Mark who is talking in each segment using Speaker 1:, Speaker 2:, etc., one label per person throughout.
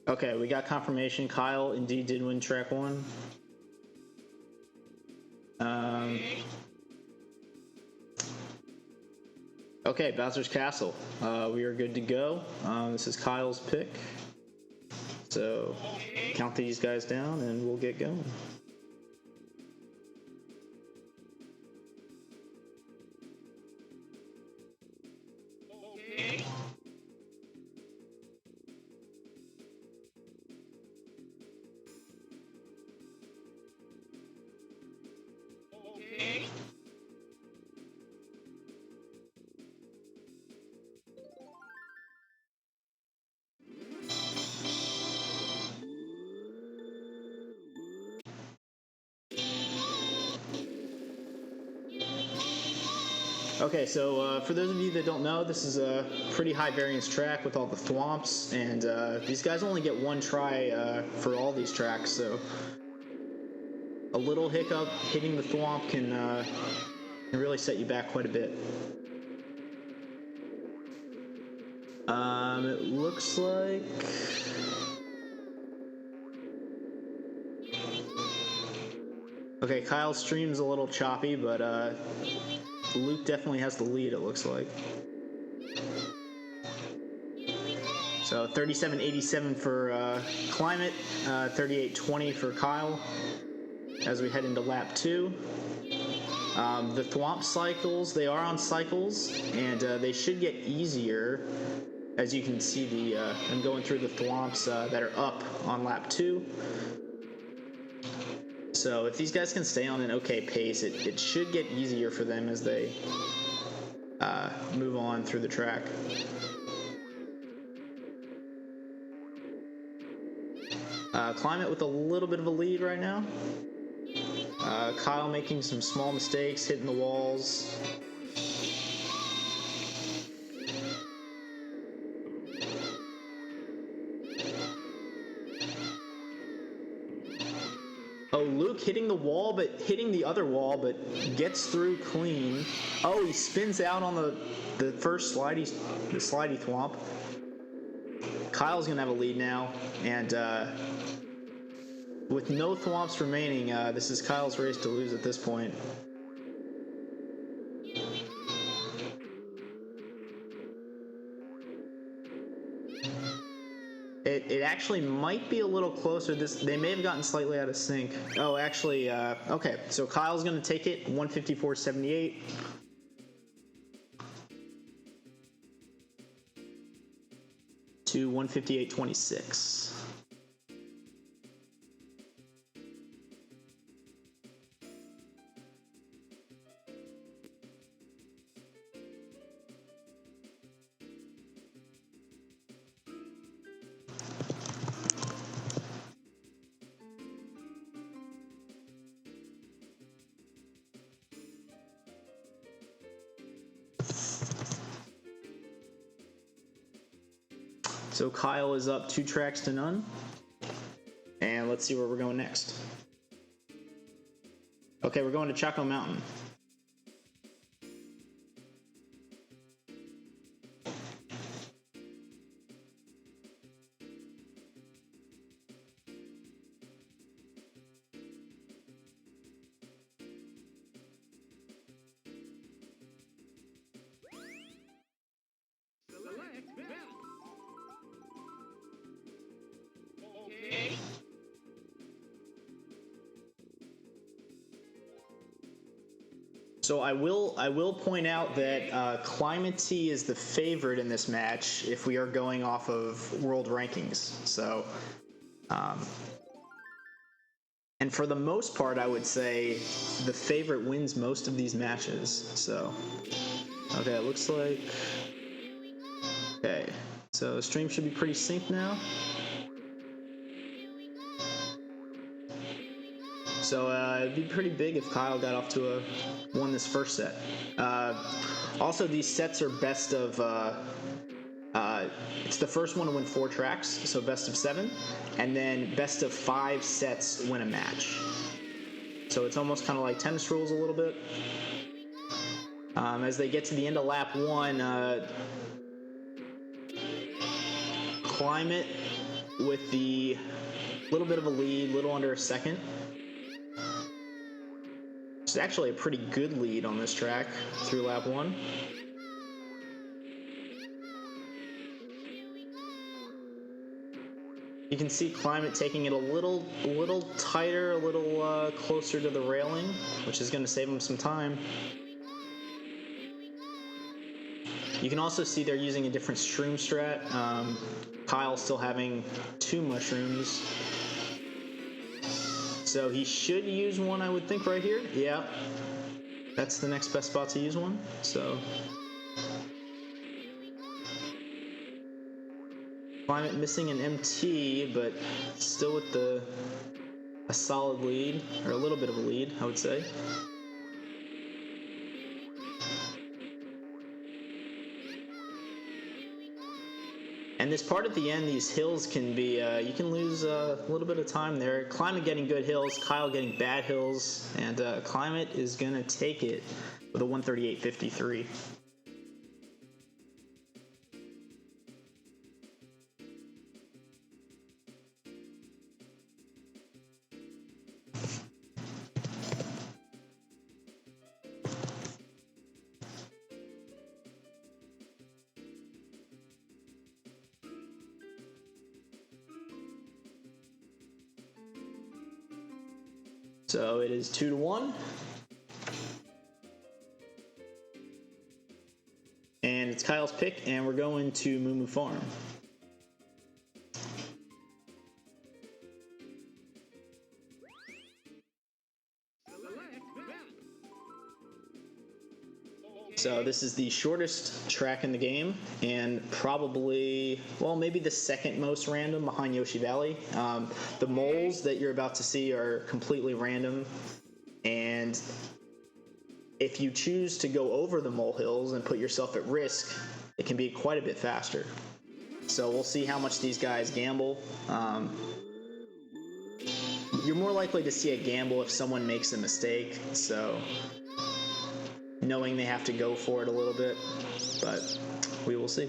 Speaker 1: Okay, we got confirmation. Kyle indeed did win track 1. Okay, Bowser's Castle. We are good to go. This is Kyle's pick. So count these guys down and we'll get going. Okay, so for those of you that don't know, this is a pretty high variance track with all the thwomps, and these guys only get one try for all these tracks, so a little hiccup hitting the thwomp can really set you back quite a bit. It looks like... Okay, Kyle's stream's a little choppy, but Luke definitely has the lead, it looks like. So 37.87 for Climate, 38.20 for Kyle as we head into lap 2. The thwomp cycles, they are on cycles, and they should get easier. As you can see, I'm going through the thwomps that are up on lap 2. So if these guys can stay on an okay pace, it should get easier for them as they move on through the track. Climate with a little bit of a lead right now. Kyle making some small mistakes, hitting the walls. Oh, Luke hitting the wall, but hitting the other wall, but gets through clean. Oh, he spins out on the first slidey thwomp. Kyle's gonna have a lead now, and with no thwomps remaining, this is Kyle's race to lose at this point. It actually might be a little closer. They may have gotten slightly out of sync. Oh, actually, okay. So Kyle's gonna take it 154.78. to 158.26. So Kyle is up 2 tracks to none. And let's see where we're going next. Okay, we're going to Chaco Mountain. So I will point out that Climatee is the favorite in this match if we are going off of world rankings. So, and for the most part, I would say the favorite wins most of these matches. So, okay, it looks like... Okay, so the stream should be pretty synced now. So it'd be pretty big if Kyle got off to won this first set. Also, these sets are best of... it's the first one to win 4 tracks, so best of 7, and then best of 5 sets win a match. So it's almost kind of like tennis rules a little bit. As they get to the end of lap 1, Climate with the little bit of a lead, little under a second. It's actually a pretty good lead on this track through lap 1. You can see Climate taking it a little tighter, a little closer to the railing, which is going to save him some time. You can also see they're using a different shroom strat. Kyle's still having 2 mushrooms. So he should use one, I would think, right here. Yeah. That's the next best spot to use one. So Climate missing an MT, but still with a solid lead, or a little bit of a lead, I would say. And this part at the end, these hills can be, you can lose a little bit of time there. Climate getting good hills, Kyle getting bad hills, and Climate is going to take it with a 138.53. So it is 2-1. And it's Kyle's pick, and we're going to Moo Moo Farm. So this is the shortest track in the game, and probably, well, maybe the second most random behind Yoshi Valley. The moles that you're about to see are completely random, and if you choose to go over the molehills and put yourself at risk, it can be quite a bit faster. So we'll see how much these guys gamble. You're more likely to see a gamble if someone makes a mistake, so knowing they have to go for it a little bit, but we will see.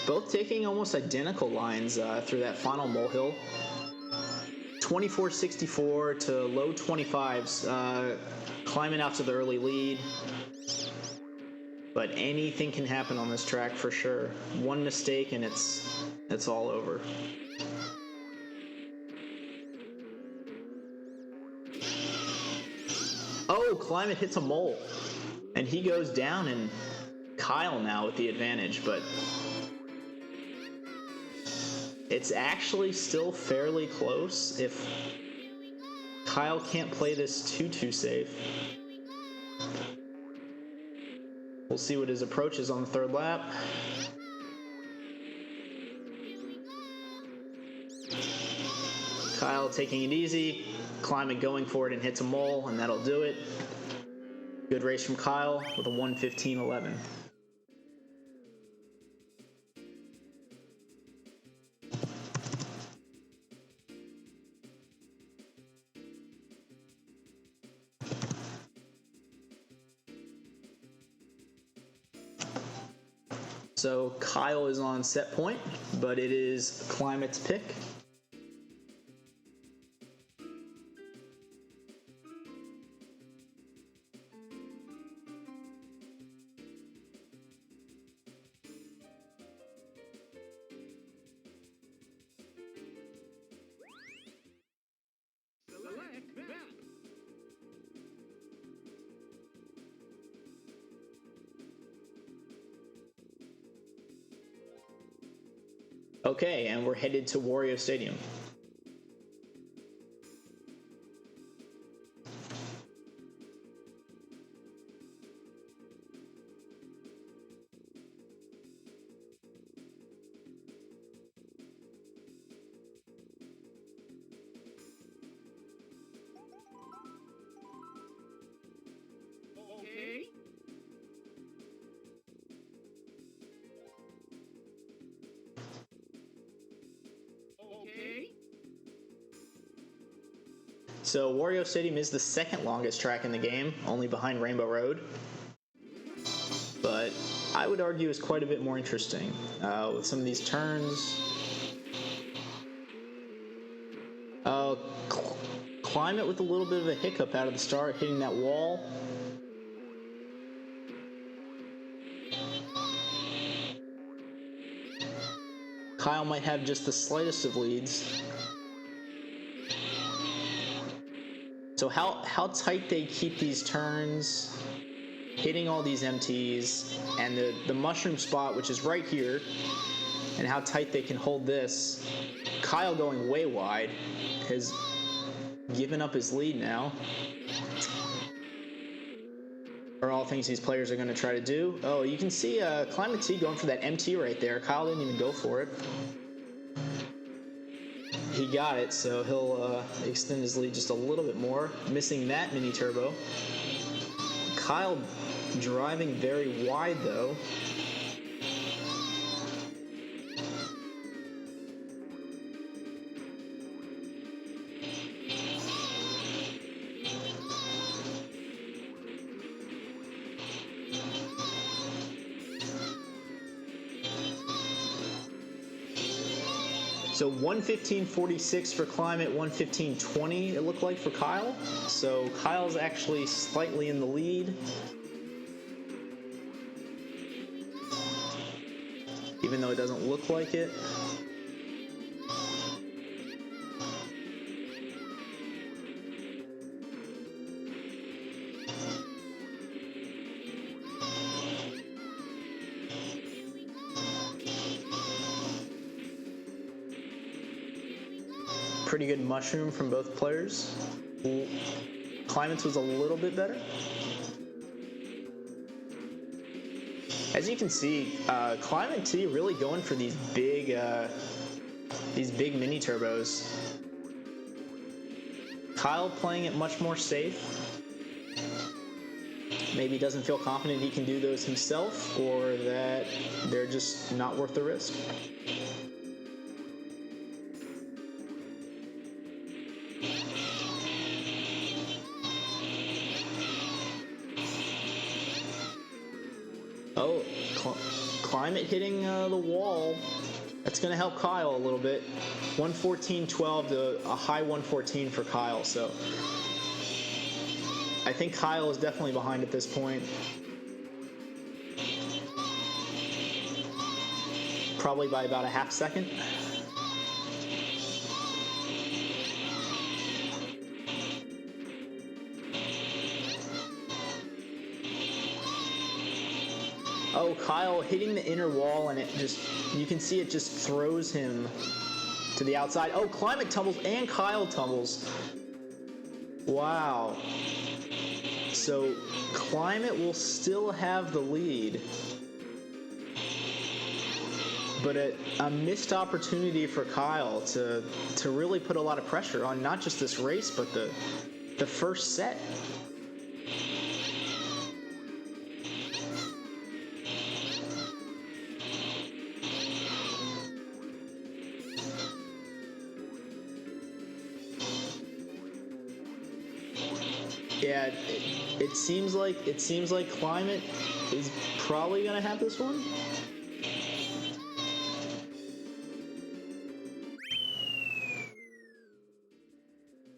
Speaker 1: Both taking almost identical lines through that final molehill. 24.64 to low 25s, climbing out to the early lead. But anything can happen on this track for sure. One mistake and it's all over. Oh, Climate hits a mole. And he goes down, and Kyle now with the advantage, but it's actually still fairly close if Kyle can't play this too safe. We'll see what his approach is on the third lap. Kyle taking it easy, Climate going for it and hits a mole, and that'll do it. Good race from Kyle with a 1:15.11. So Kyle is on set point, but it is Climate's pick. Okay, and we're headed to Wario Stadium.
Speaker 2: Okay. Okay.
Speaker 1: So Wario Stadium is the second longest track in the game, only behind Rainbow Road. But I would argue is quite a bit more interesting with some of these turns. Climate with a little bit of a hiccup out of the start, hitting that wall. Kyle might have just the slightest of leads. So how tight they keep these turns, hitting all these MTs, and the mushroom spot, which is right here, and how tight they can hold this. Kyle going way wide has given up his lead now. Are all things these players are going to try to do. Oh, you can see Climatee going for that MT right there. Kyle didn't even go for it. He got it, so he'll extend his lead just a little bit more. Missing that mini turbo. Kyle driving very wide though. So 1:15.46 for Climate, 1:15.20 it looked like for Kyle. So Kyle's actually slightly in the lead. Even though it doesn't look like it. Pretty good mushroom from both players. Climate's was a little bit better. As you can see, Climatee really going for these big mini turbos. Kyle playing it much more safe. Maybe doesn't feel confident he can do those himself, or that they're just not worth the risk. Oh, Climate hitting the wall. That's going to help Kyle a little bit. 1:14.12 to a high 1:14 for Kyle. So I think Kyle is definitely behind at this point. Probably by about a half second. Oh, Kyle hitting the inner wall, and it just, you can see it just throws him to the outside. Oh, Climate tumbles and Kyle tumbles. Wow. So Climate will still have the lead, but a missed opportunity for Kyle to really put a lot of pressure on not just this race, but the first set. Yeah, it seems like Climate is probably gonna have this one.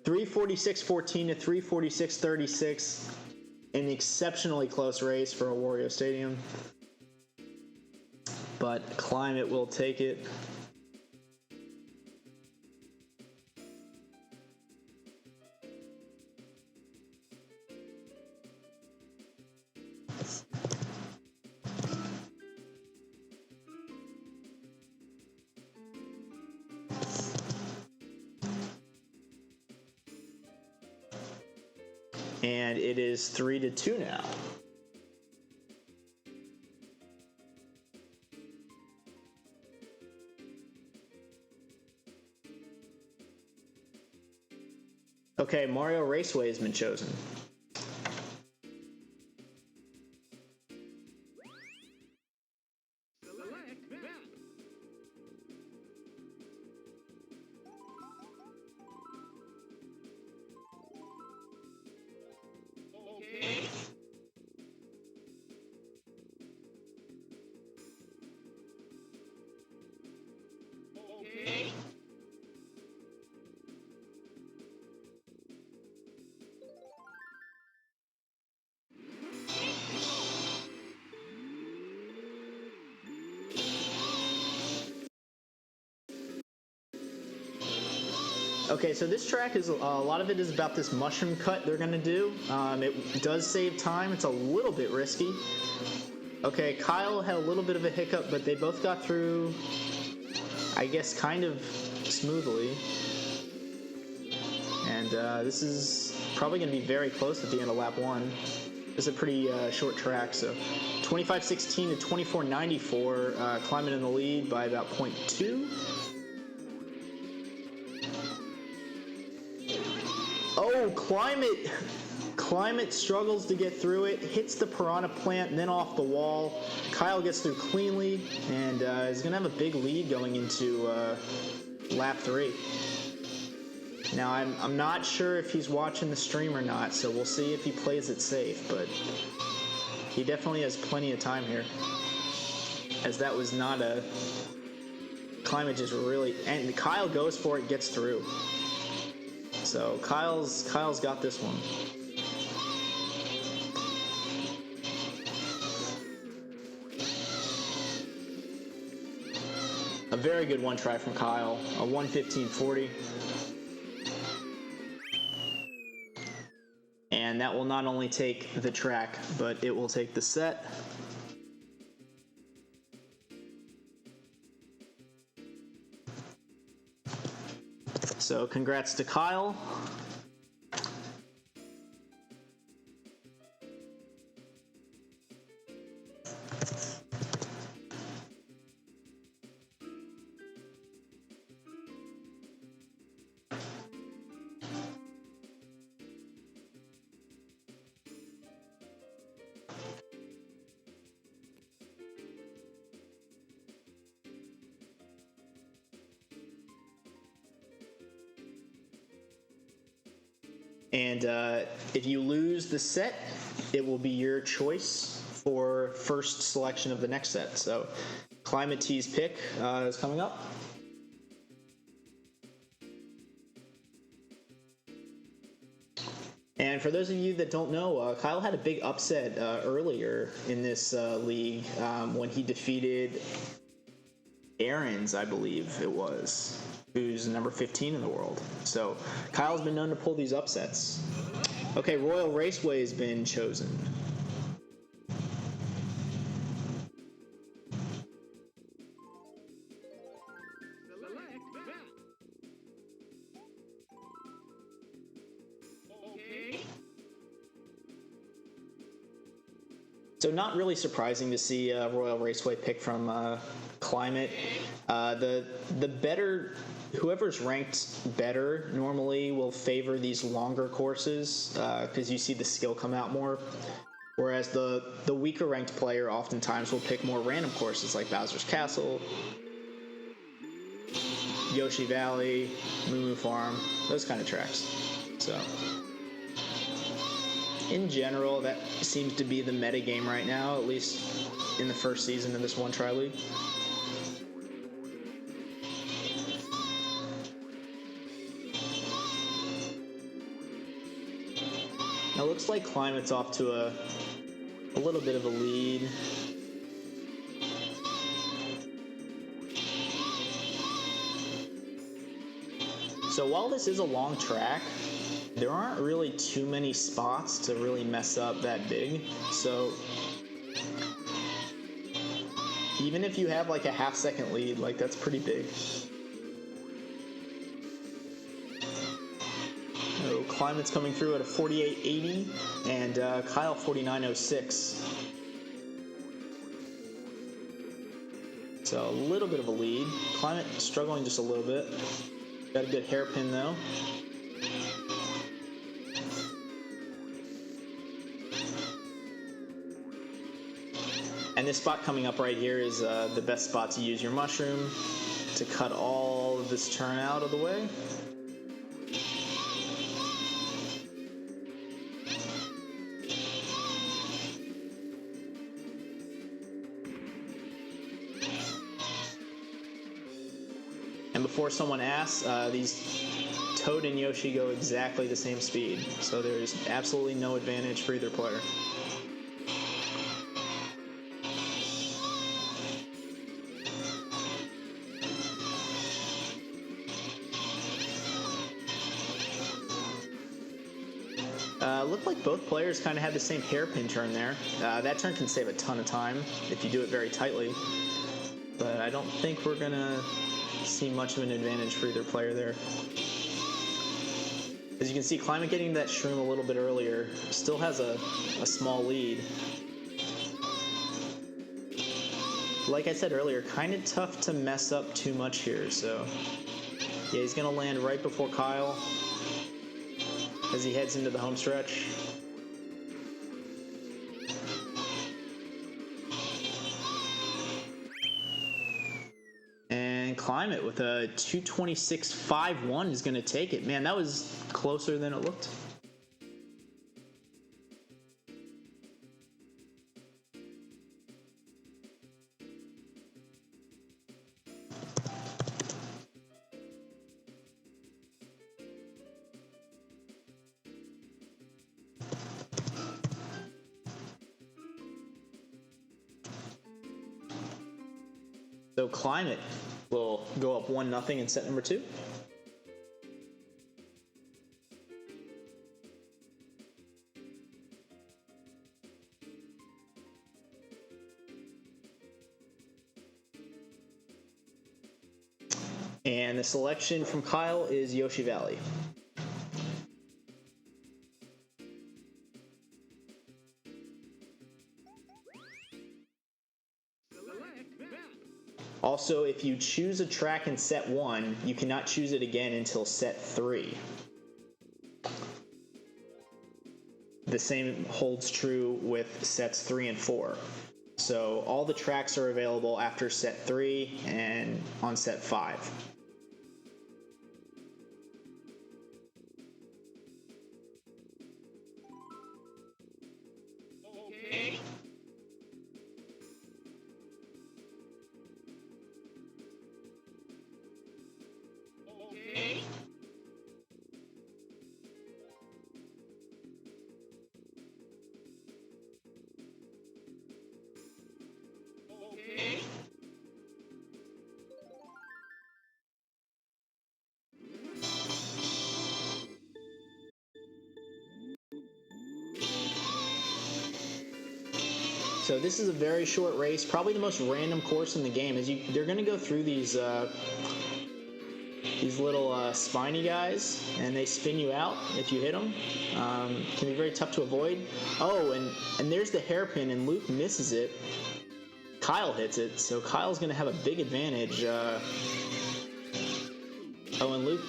Speaker 1: $3:46.14 to 3:46.36, an exceptionally close race for a Wario Stadium, but Climate will take it. And it is 3-2 now. Okay, Mario Raceway has been chosen. Okay, so this track is a lot of it is about this mushroom cut they're gonna do. It does save time. It's a little bit risky. Okay, Kyle had a little bit of a hiccup, but they both got through, I guess, kind of smoothly. And this is probably going to be very close at the end of lap 1. It's a pretty short track, so 25.16 to 24.94, Climbing in the lead by about 0.2. Oh, Climate struggles to get through it, hits the piranha plant, and then off the wall. Kyle gets through cleanly, and is going to have a big lead going into lap 3. Now, I'm not sure if he's watching the stream or not, so we'll see if he plays it safe, but he definitely has plenty of time here, as that was not a... Climate just really... And Kyle goes for it, gets through. So Kyle's got this one. A very good one try from Kyle, a 1:15.40. And that will not only take the track, but it will take the set. So congrats to Kyle. And if you lose the set, it will be your choice for first selection of the next set. So Climatee's pick is coming up. And for those of you that don't know, Kyle had a big upset earlier in this league when he defeated Aaron's, I believe it was, who's number 15 in the world. So Kyle's been known to pull these upsets. Okay, Royal Raceway has been chosen. So not really surprising to see Royal Raceway pick from Climate. The better, whoever's ranked better normally will favor these longer courses because you see the skill come out more. Whereas the weaker ranked player oftentimes will pick more random courses like Bowser's Castle, Yoshi Valley, Moo Moo Farm, those kind of tracks. So in general, that seems to be the meta game right now, at least in the first season of this One Try League. Now, it looks like Climate's off to a little bit of a lead. So while this is a long track, there aren't really too many spots to really mess up that big. So even if you have like a half-second lead, like that's pretty big. So Climate's coming through at a 48.80 and Kyle 49.06. So a little bit of a lead. Climate struggling just a little bit. Got a good hairpin though. And this spot coming up right here is the best spot to use your mushroom to cut all of this turn out of the way. And before someone asks, these Toad and Yoshi go exactly the same speed, so there's absolutely no advantage for either player. Looked like both players kind of had the same hairpin turn there. That turn can save a ton of time if you do it very tightly. But I don't think we're going to see much of an advantage for either player there. As you can see, Climate getting that shroom a little bit earlier still has a small lead. Like I said earlier, kind of tough to mess up too much here, so yeah, he's going to land right before Kyle as he heads into the home stretch. And Climate with a 226.51 is going to take it. Man, that was closer than it looked. So Climate will go up 1-0 in set number 2. And the selection from Kyle is Yoshi Valley. Also, if you choose a track in set 1, you cannot choose it again until set 3. The same holds true with sets 3 and 4. So all the tracks are available after set 3 and on set 5.
Speaker 2: Okay. Okay. Okay.
Speaker 1: So this is a very short race, probably the most random course in the game. They're going to go through these little spiny guys, and they spin you out if you hit them. Can be very tough to avoid. Oh, and there's the hairpin, and Luke misses it. Kyle hits it, so Kyle's going to have a big advantage. Oh, and Luke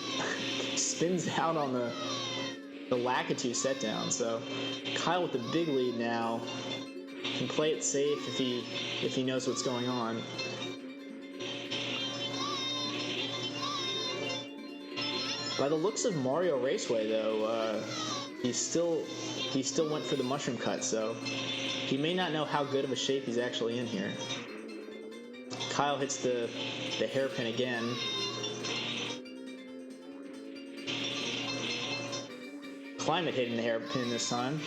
Speaker 1: spins out on the Lakitu set down. So Kyle with the big lead now. Can play it safe if he knows what's going on. By the looks of Mario Raceway, though, he still went for the mushroom cut, so he may not know how good of a shape he's actually in here. Kyle hits the hairpin again. Climate hitting the hairpin this time.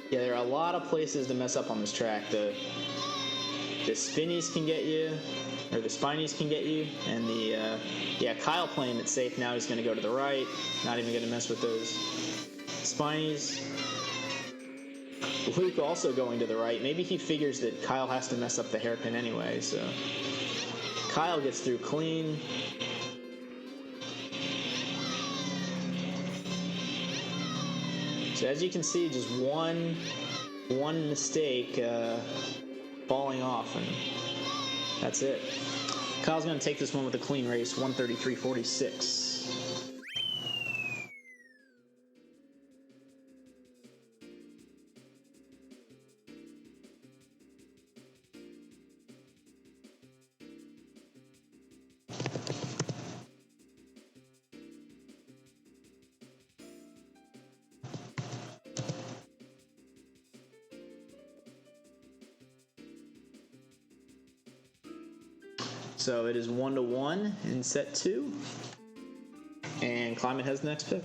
Speaker 1: Yeah, there are a lot of places to mess up on this track. The spinnies can get you, or the spinies can get you, and yeah, Kyle playing it safe now. He's going to go to the right, not even going to mess with those spinies. Luke also going to the right. Maybe he figures that Kyle has to mess up the hairpin anyway, so Kyle gets through clean. So as you can see, just one mistake falling off, and that's it. Kyle's going to take this one with a clean race, 133.46. So it is 1-1 in set 2, and Climate has the next pick.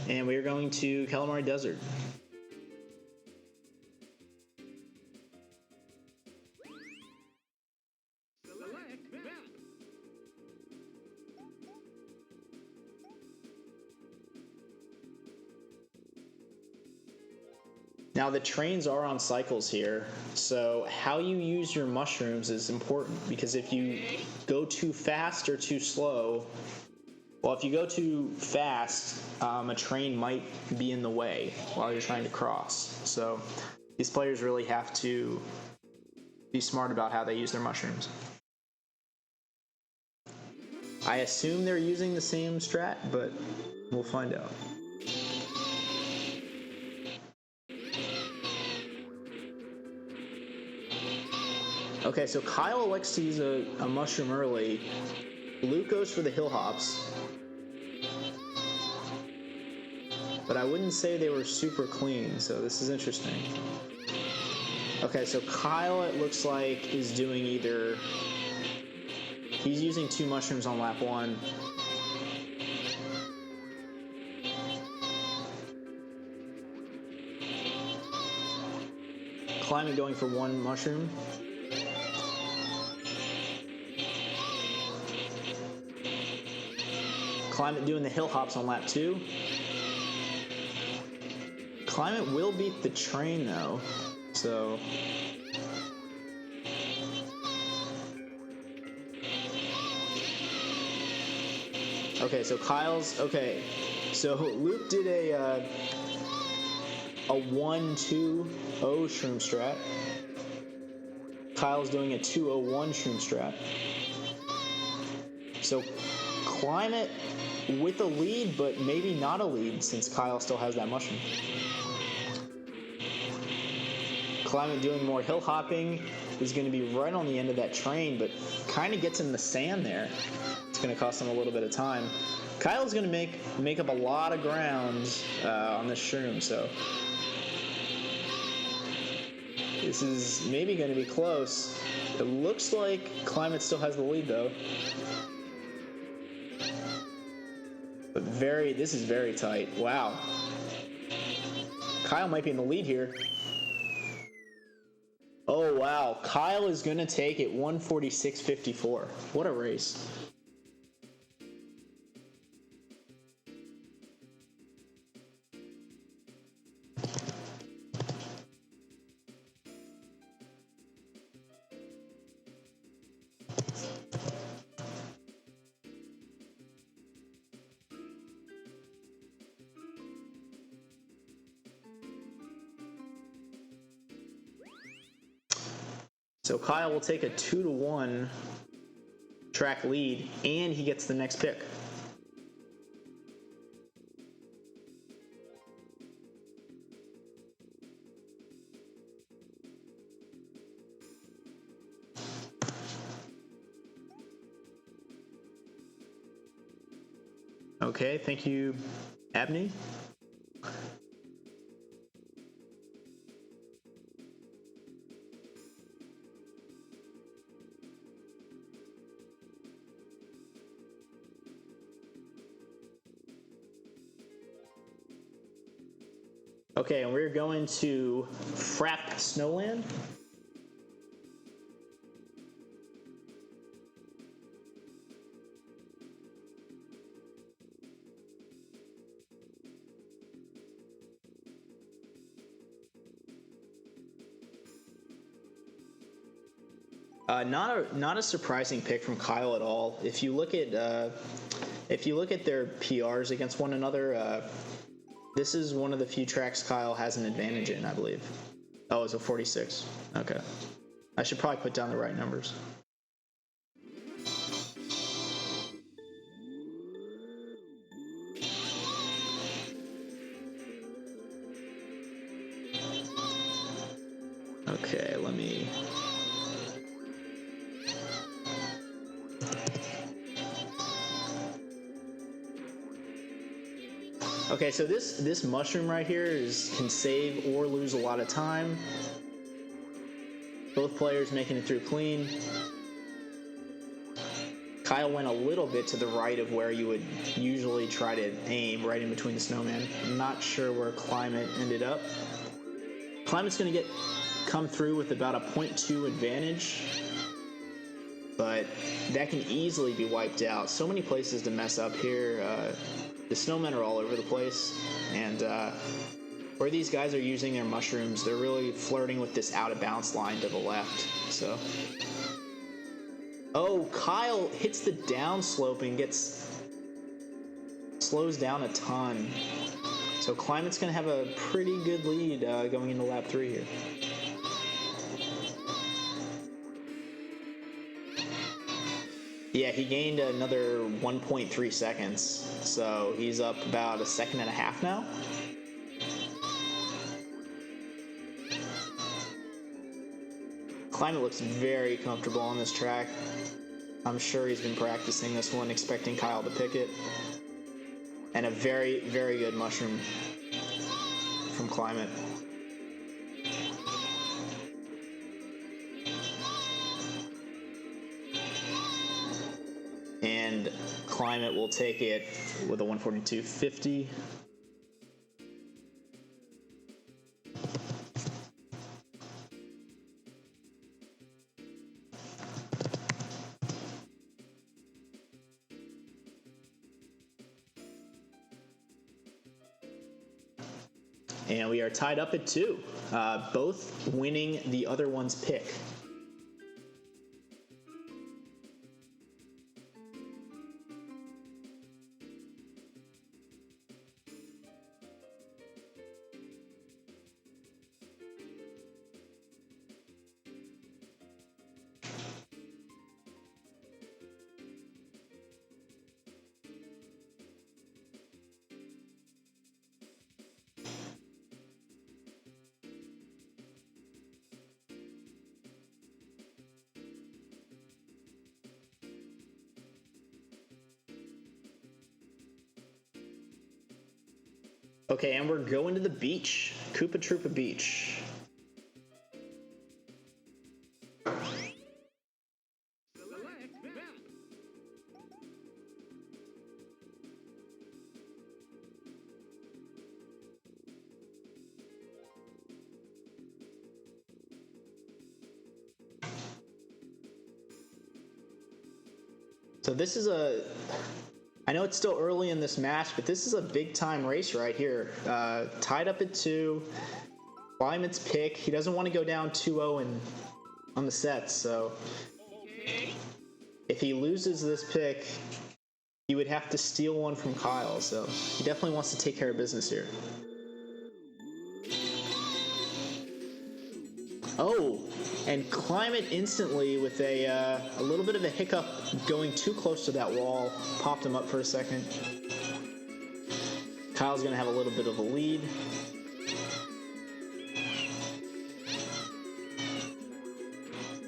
Speaker 1: And we are going to Calamari Desert. Now the trains are on cycles here, so how you use your mushrooms is important, because if you go too fast or too slow, well, if you go too fast, a train might be in the way while you're trying to cross. So these players really have to be smart about how they use their mushrooms. I assume they're using the same strat, but we'll find out. Okay, so Kyle elects to use a mushroom early. Luke goes for the hill hops. But I wouldn't say they were super clean, so this is interesting. Okay, so Kyle, it looks like, is doing either... He's using 2 mushrooms on lap 1. Climate going for 1 mushroom. Climate doing the hill hops on lap 2. Climate will beat the train though, so... Okay, so Kyle's... Okay, so Luke did a 1-2-0 shroom strat. Kyle's doing a 2-0-1 shroom strat. So Climate with a lead, but maybe not a lead since Kyle still has that mushroom. Climate doing more hill hopping is going to be right on the end of that train, but kind of gets in the sand there. It's going to cost him a little bit of time. Kyle's going to make up a lot of ground on this shroom, so this is maybe going to be close. It looks like Climate still has the lead though. But this is very tight. Wow. Kyle might be in the lead here. Oh, wow. Kyle is going to take it 146.54. What a race. So Kyle will take a 2-1 track lead, and he gets the next pick. Okay, thank you, Abney. Okay, and we're going to Frap Snowland. Not a surprising pick from Kyle at all. If you look at their PRs against one another, this is one of the few tracks Kyle has an advantage in, I believe. Oh, it's a 46. Okay. I should probably put down the right numbers. Okay, let me... Okay, so this mushroom right here can save or lose a lot of time. Both players making it through clean. Kyle went a little bit to the right of where you would usually try to aim, right in between the snowman. I'm not sure where Climate ended up. Climate's going to come through with about a 0.2 advantage, but that can easily be wiped out. So many places to mess up here. The snowmen are all over the place, and Where these guys are using their mushrooms, they're really flirting with this out of bounds line to the left. So, oh, Kyle hits the downslope and slows down a ton. So Climate's gonna have a pretty good lead going into lap 3 here. Yeah, he gained another 1.3 seconds, so he's up about a second and a half now. Climate looks very comfortable on this track. I'm sure he's been practicing this one, expecting Kyle to pick it. And a very, very good mushroom from Climate. And Climate will take it with a 142.50. And we are tied up at 2, both winning the other one's pick. Okay, and we're going to the beach. Koopa Troopa Beach. So this is I know it's still early in this match, but this is a big time race right here. Tied up at 2. Climate's pick. He doesn't want to go down 2-0 on the sets, so if he loses this pick, he would have to steal one from Kyle, so he definitely wants to take care of business here. Oh, and Climate instantly with a little bit of a hiccup going too close to that wall, popped him up for a second. Kyle's gonna have a little bit of a lead.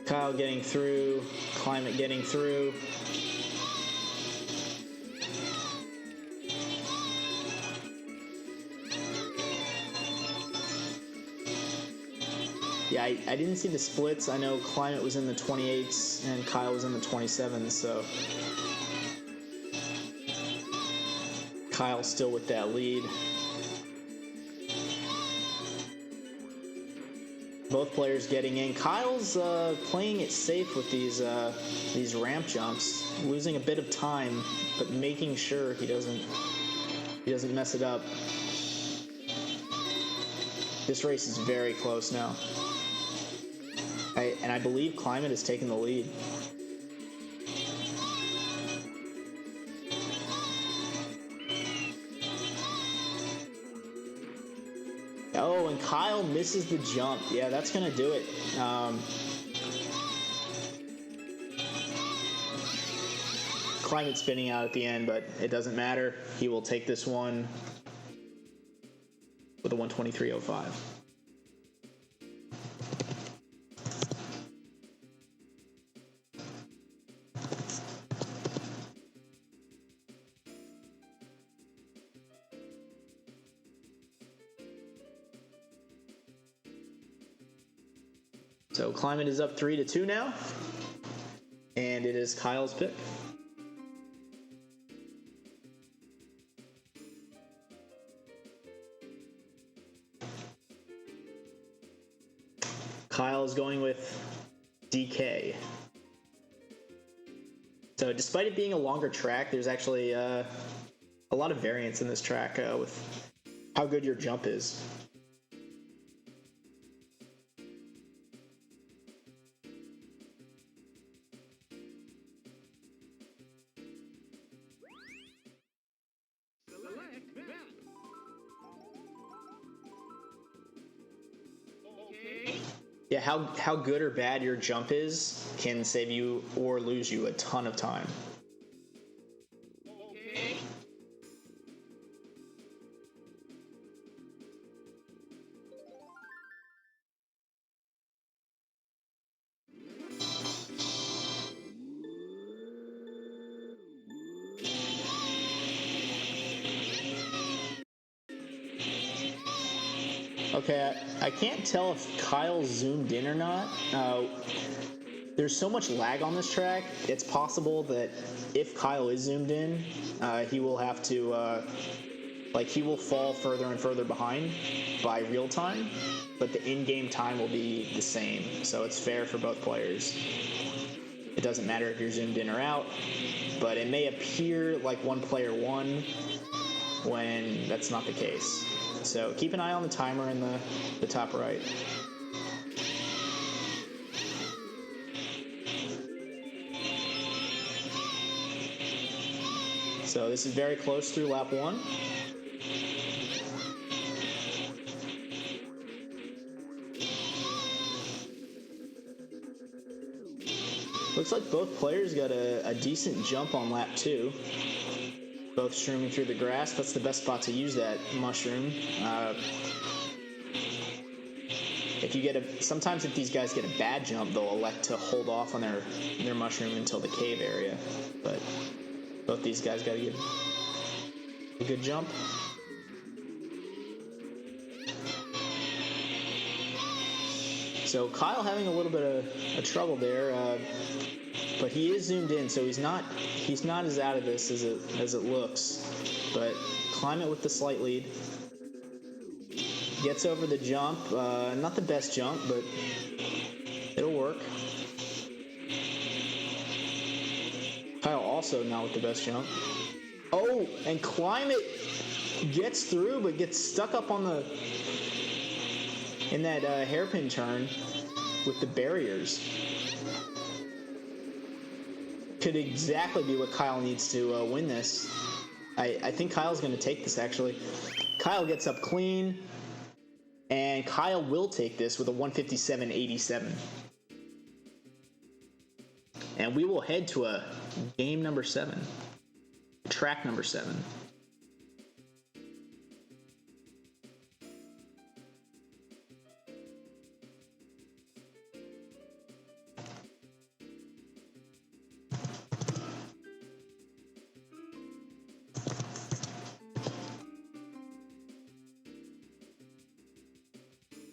Speaker 1: Kyle getting through, Climate getting through. Yeah, I didn't see the splits. I know Climate was in the 28s and Kyle was in the 27s, so Kyle's still with that lead. Both players getting in. Kyle's playing it safe with these ramp jumps, losing a bit of time, but making sure he doesn't mess it up. This race is very close now. And I believe Climate is taking the lead. Oh, and Kyle misses the jump. Yeah, that's going to do it. Climate spinning out at the end, but it doesn't matter. He will take this one with a 123.05. So Climate is up 3-2 now, and it is Kyle's pick. Kyle is going with DK. So despite it being a longer track, there's actually a lot of variance in this track with how good your jump is. Yeah, how good or bad your jump is can save you or lose you a ton of time.
Speaker 2: Okay.
Speaker 1: Okay, I can't tell if Kyle's zoomed in or not. There's so much lag on this track, it's possible that if Kyle is zoomed in, he will have to, like, he will fall further and further behind by real time, but the in-game time will be the same, so it's fair for both players. It doesn't matter if you're zoomed in or out, but it may appear like one player won when that's not the case. So keep an eye on the timer in the top right. So this is very close through lap 1. Looks like both players got a decent jump on lap 2. Both shrooming through the grass. That's the best spot to use that mushroom. If you get sometimes if these guys get a bad jump, they'll elect to hold off on their mushroom until the cave area. But both these guys got a good jump. So Kyle having a little bit of trouble there, but he is zoomed in, so he's not as out of this as it looks. But Climate with the slight lead. Gets over the jump. Not the best jump, but it'll work. Kyle also not with the best jump. Oh, and Climate gets through, but gets stuck up in that hairpin turn with the barriers. Could exactly be what Kyle needs to win this. I think Kyle's going to take this, actually. Kyle gets up clean, and Kyle will take this with a 157.87. And we will head to a game number 7. Track number 7.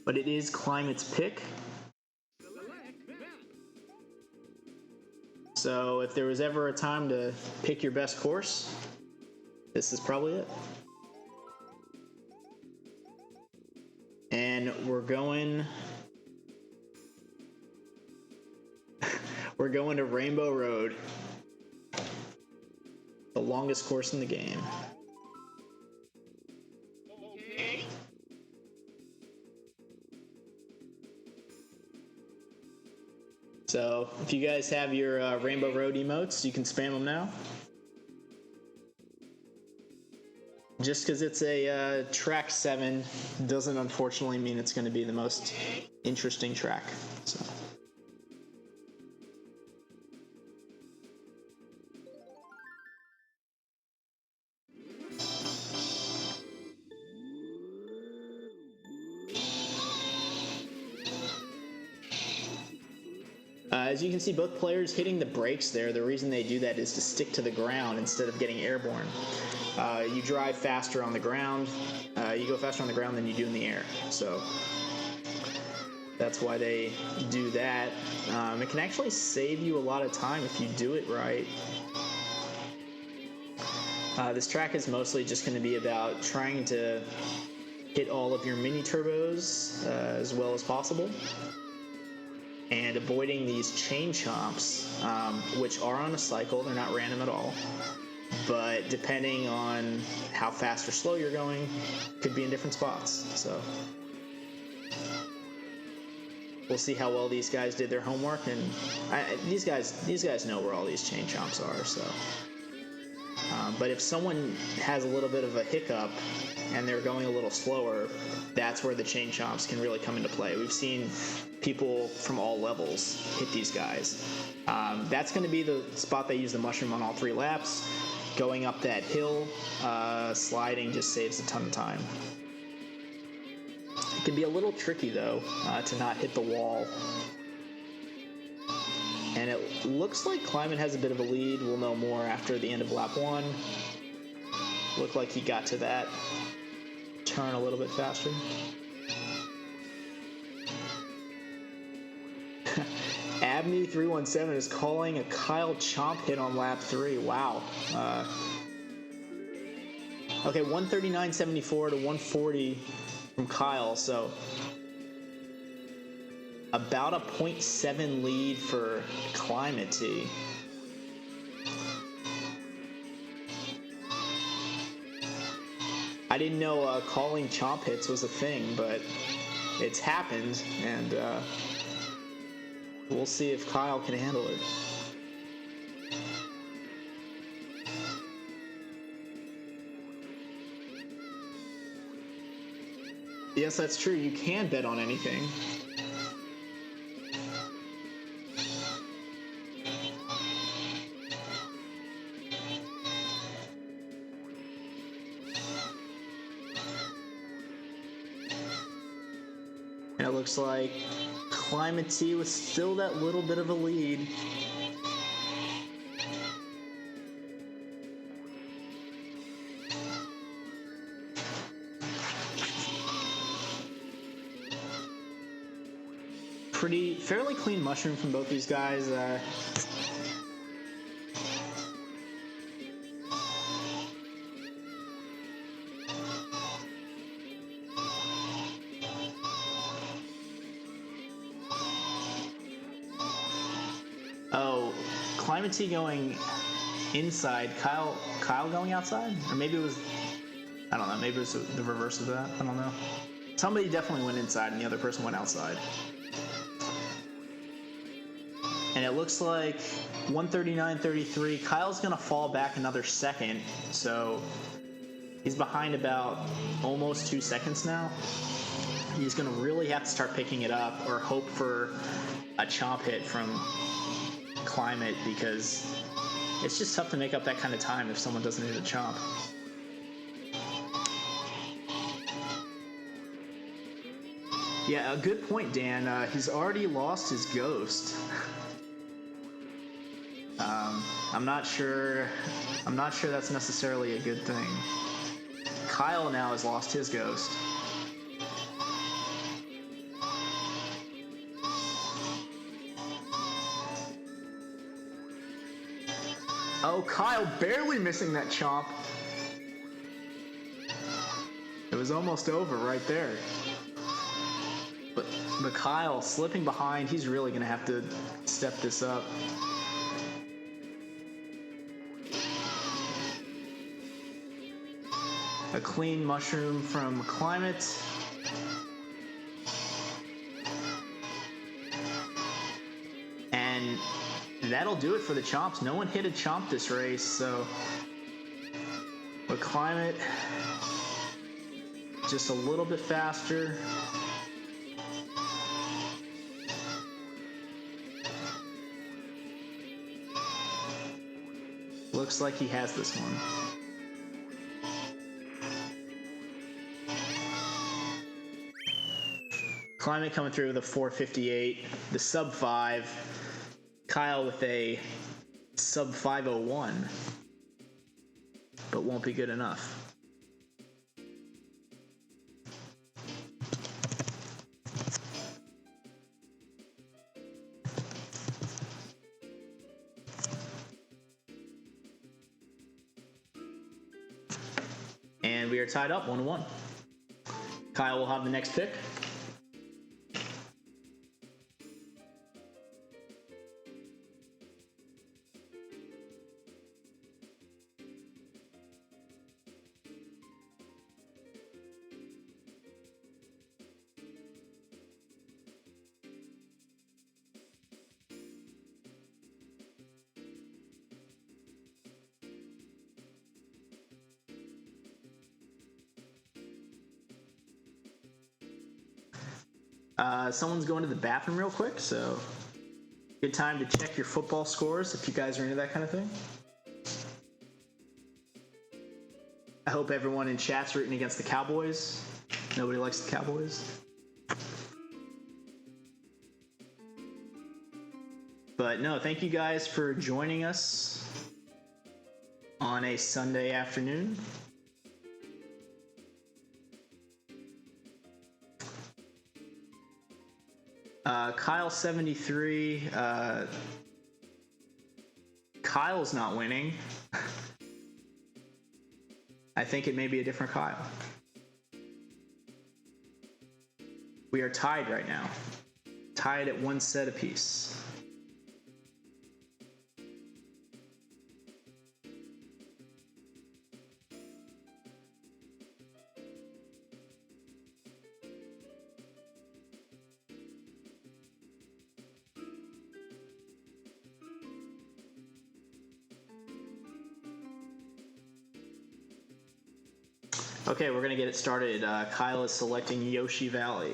Speaker 1: But it is Climate's pick. So if there was ever a time to pick your best course, this is probably it. And we're going to Rainbow Road. The longest course in the game.
Speaker 2: Okay.
Speaker 1: So if you guys have your Rainbow Road emotes, you can spam them now. Just because it's a track 7 doesn't unfortunately mean it's going to be the most interesting track. So. As you can see, both players hitting the brakes there. The reason they do that is to stick to the ground instead of getting airborne. You drive faster on the ground. You go faster on the ground than you do in the air. So that's why they do that. It can actually save you a lot of time if you do it right. This track is mostly just going to be about trying to hit all of your mini turbos as well as possible, and avoiding these chain chomps, which are on a cycle. They're not random at all, but depending on how fast or slow you're going, could be in different spots. So we'll see how well these guys did their homework, and these guys know where all these chain chomps are. So But if someone has a little bit of a hiccup and they're going a little slower, that's where the chain chomps can really come into play. We've seen people from all levels hit these guys. That's going to be the spot they use the mushroom on all 3 laps. Going up that hill, sliding just saves a ton of time. It can be a little tricky though to not hit the wall. And it looks like Climatee has a bit of a lead. We'll know more after the end of lap 1. Looked like he got to that turn a little bit faster. Abney317 is calling a Kyle chomp hit on lap 3. Wow. Okay, 139.74 to 140 from Kyle, so about a 0.7 lead for Climatee. I didn't know calling chomp hits was a thing, but it's happened, and we'll see if Kyle can handle it. Yes, that's true. You can bet on anything. And it looks like Climatee with still that little bit of a lead. Fairly clean mushroom from both these guys. Oh, Climatee going inside, Kyle going outside? Or maybe it was, I don't know, maybe it was the reverse of that. I don't know. Somebody definitely went inside and the other person went outside. And it looks like 139.33. Kyle's going to fall back another second, so he's behind about almost 2 seconds now. He's going to really have to start picking it up or hope for a chomp hit from Climatee, because it's just tough to make up that kind of time if someone doesn't hit a chomp. Yeah, a good point, Dan. He's already lost his ghost. I'm not sure that's necessarily a good thing. Kyle now has lost his ghost. Oh, Kyle barely missing that chomp. It was almost over right there. But Kyle slipping behind, he's really going to have to step this up. A clean mushroom from Climatee. And that'll do it for the chomps. No one hit a chomp this race, so with Climatee just a little bit faster. Looks like he has this one. Climatee coming through with a 458, the sub 5. Kyle with a sub 501, but won't be good enough. And we are tied up 1-1. Kyle will have the next pick. Someone's going to the bathroom real quick, so good time to check your football scores if you guys are into that kind of thing. I hope everyone in chat's rooting against the Cowboys. Nobody likes the Cowboys. But no, thank you guys for joining us on a Sunday afternoon. Kyle73, Kyle's not winning. I think it may be a different Kyle. We are tied right now. Tied at one set apiece. Okay, we're gonna get it started. Kyle is selecting Yoshi Valley.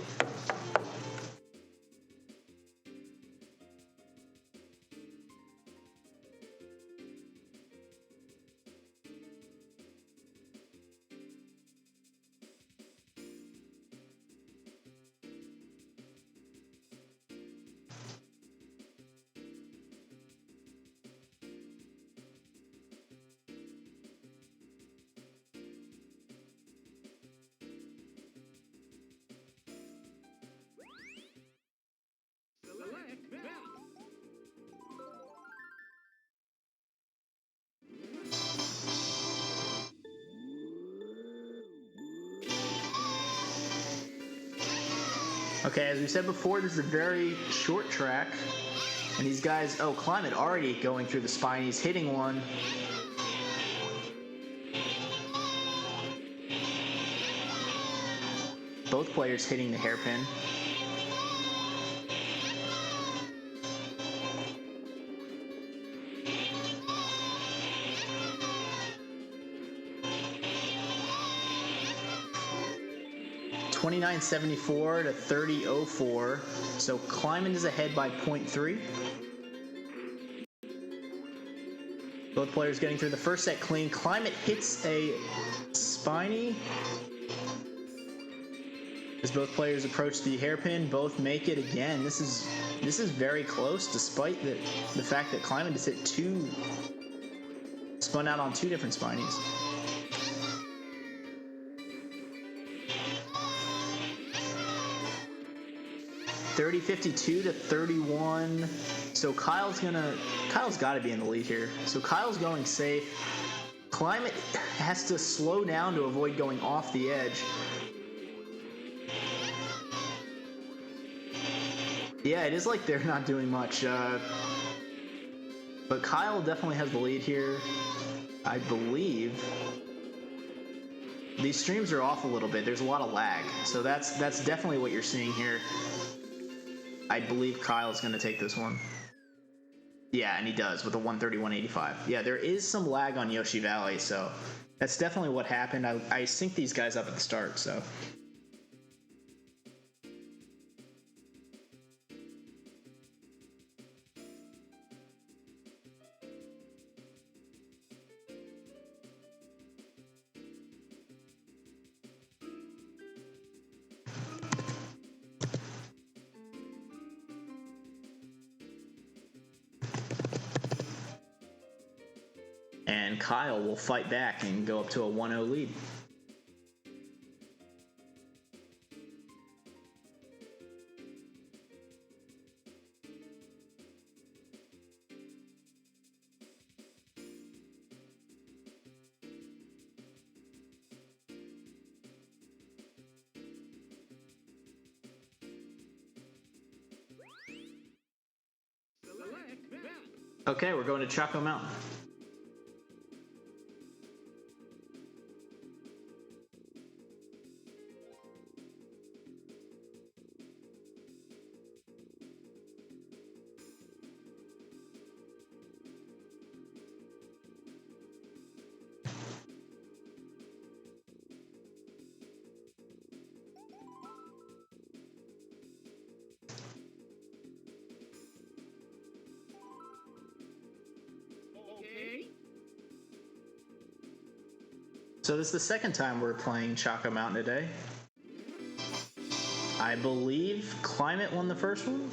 Speaker 2: Select bell.
Speaker 1: Okay, as we said before, this is a very short track. And these guys, oh, Climate already going through the spine. He's hitting one. Both players hitting the hairpin. $29.74 to $30.04. So Climate is ahead by 0.3. Both players getting through the first set clean. Climate hits a spiny. As both players approach the hairpin, both make it again. This is very close, despite the fact that Climate has hit two, spun out on two different spinies. $30.52 to $31. So Kyle's got to be in the lead here. So Kyle's going safe. Climate has to slow down to avoid going off the edge. Yeah, it is like they're not doing much. But Kyle definitely has the lead here, I believe. These streams are off a little bit. There's a lot of lag. So that's definitely what you're seeing here. I believe Kyle's going to take this one. Yeah, and he does with a 131.85. Yeah, there is some lag on Yoshi Valley, so that's definitely what happened. I synced these guys up at the start, so. And Kyle will fight back and go up to a 1-0 lead.
Speaker 2: Select bell.
Speaker 1: Okay, we're going to Chaco Mountain. So this is the second time we're playing Chaco Mountain today. I believe Climate won the first one.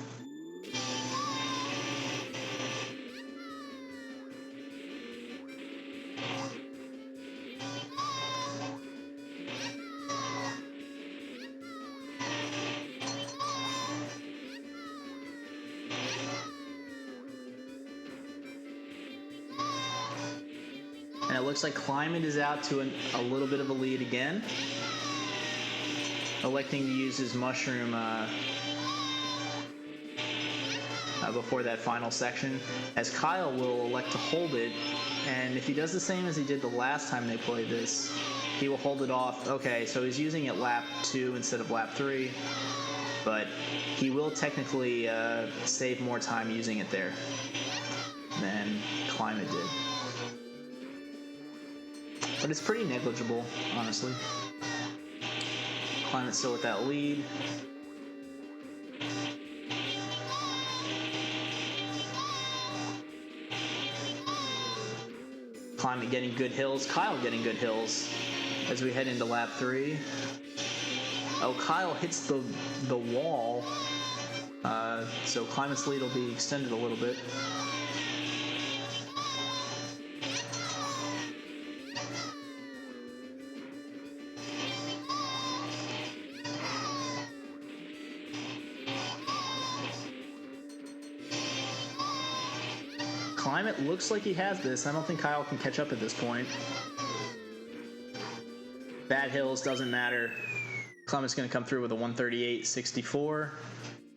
Speaker 1: And it looks like Climate is out to a little bit of a lead again. Electing to use his mushroom before that final section, as Kyle will elect to hold it, and if he does the same as he did the last time they played this, he will hold it off. Okay, so he's using it lap 2 instead of lap 3, but he will technically save more time using it there than Climate did. But it's pretty negligible, honestly. Climate's still with that lead. Climate getting good hills. Kyle getting good hills as we head into lap 3. Oh, Kyle hits the wall. So Climate's lead will be extended a little bit. Climate looks like he has this. I don't think Kyle can catch up at this point. Bad hills, doesn't matter. Climate's going to come through with a 138.64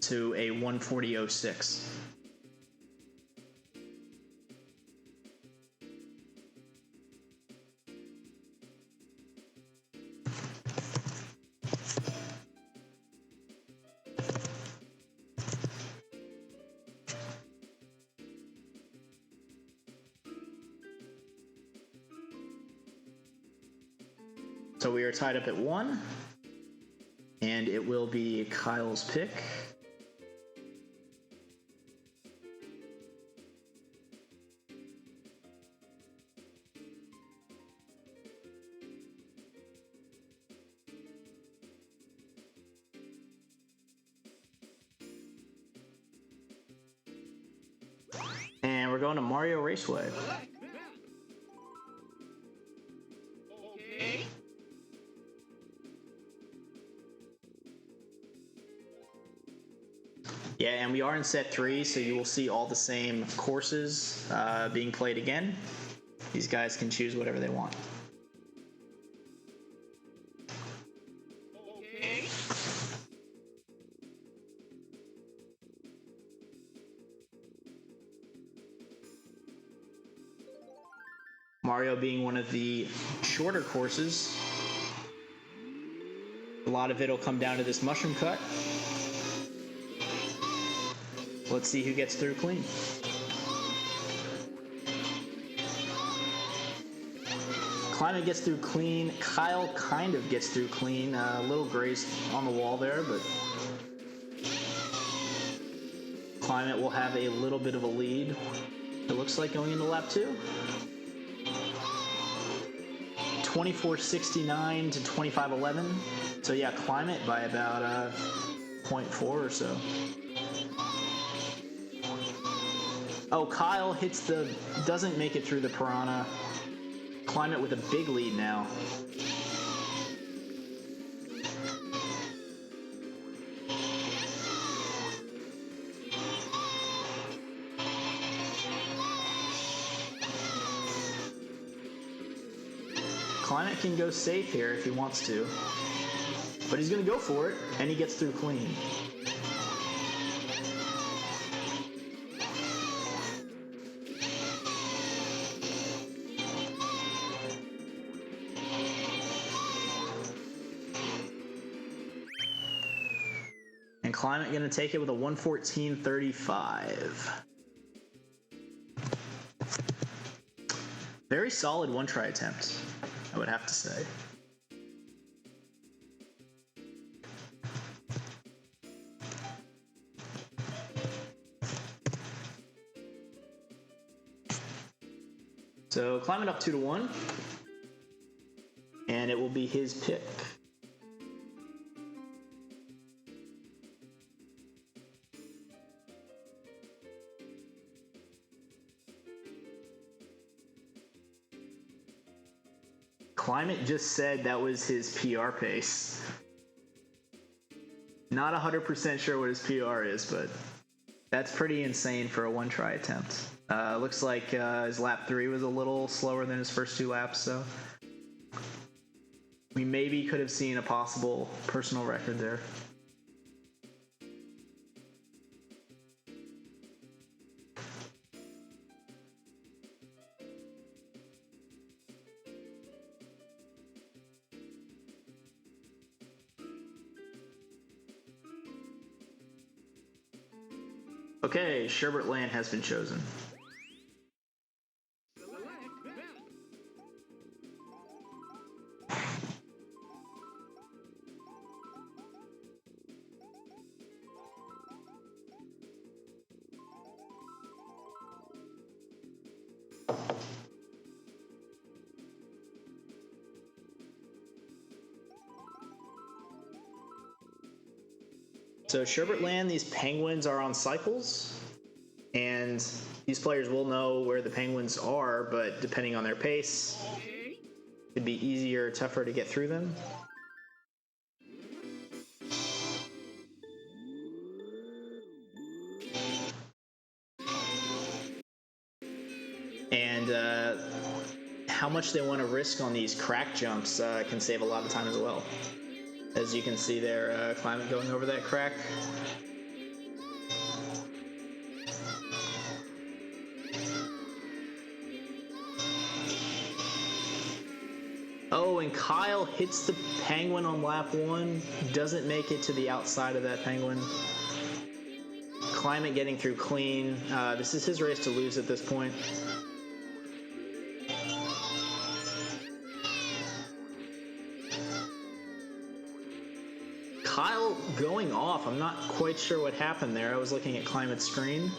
Speaker 1: to a 140.06. So we are tied up at 1, and it will be Kyle's pick. And we're going to Mario Raceway.
Speaker 2: Okay.
Speaker 1: Yeah, and we are in set 3, so you will see all the same courses being played again. These guys can choose whatever they want.
Speaker 2: Okay.
Speaker 1: Mario being one of the shorter courses. A lot of it will come down to this mushroom cut. Let's see who gets through clean. Climate gets through clean. Kyle kind of gets through clean. A little grace on the wall there, but Climate will have a little bit of a lead. It looks like going into lap 2. 24.69 to 25.11. So yeah, Climate by about 0.4 or so. Oh, Kyle doesn't make it through the Piranha. Climate with a big lead now. Climate can go safe here if he wants to. But he's going to go for it, and he gets through clean. And Climate going to take it with a 114.35. Very solid one-try attempt, I would have to say. So Climate up 2-1. and it will be his pick. Climate just said that was his PR pace. Not 100% sure what his PR is, but that's pretty insane for a one-try attempt. Looks like his lap 3 was a little slower than his first 2 laps, so we maybe could have seen a possible personal record there. Okay, Sherbert Land has been chosen.
Speaker 2: Select belt.
Speaker 1: So Sherbert Land, these penguins are on cycles, and these players will know where the penguins are, but depending on their pace,
Speaker 2: Okay.
Speaker 1: it'd be easier or tougher to get through them. And how much they want to risk on these crack jumps can save a lot of time as well. As you can see there, Climate going over that crack. Oh, and Kyle hits the penguin on lap 1, doesn't make it to the outside of that penguin. Climate getting through clean. This is his race to lose at this point. Kyle going off. I'm not quite sure what happened there. I was looking at Climate's screen.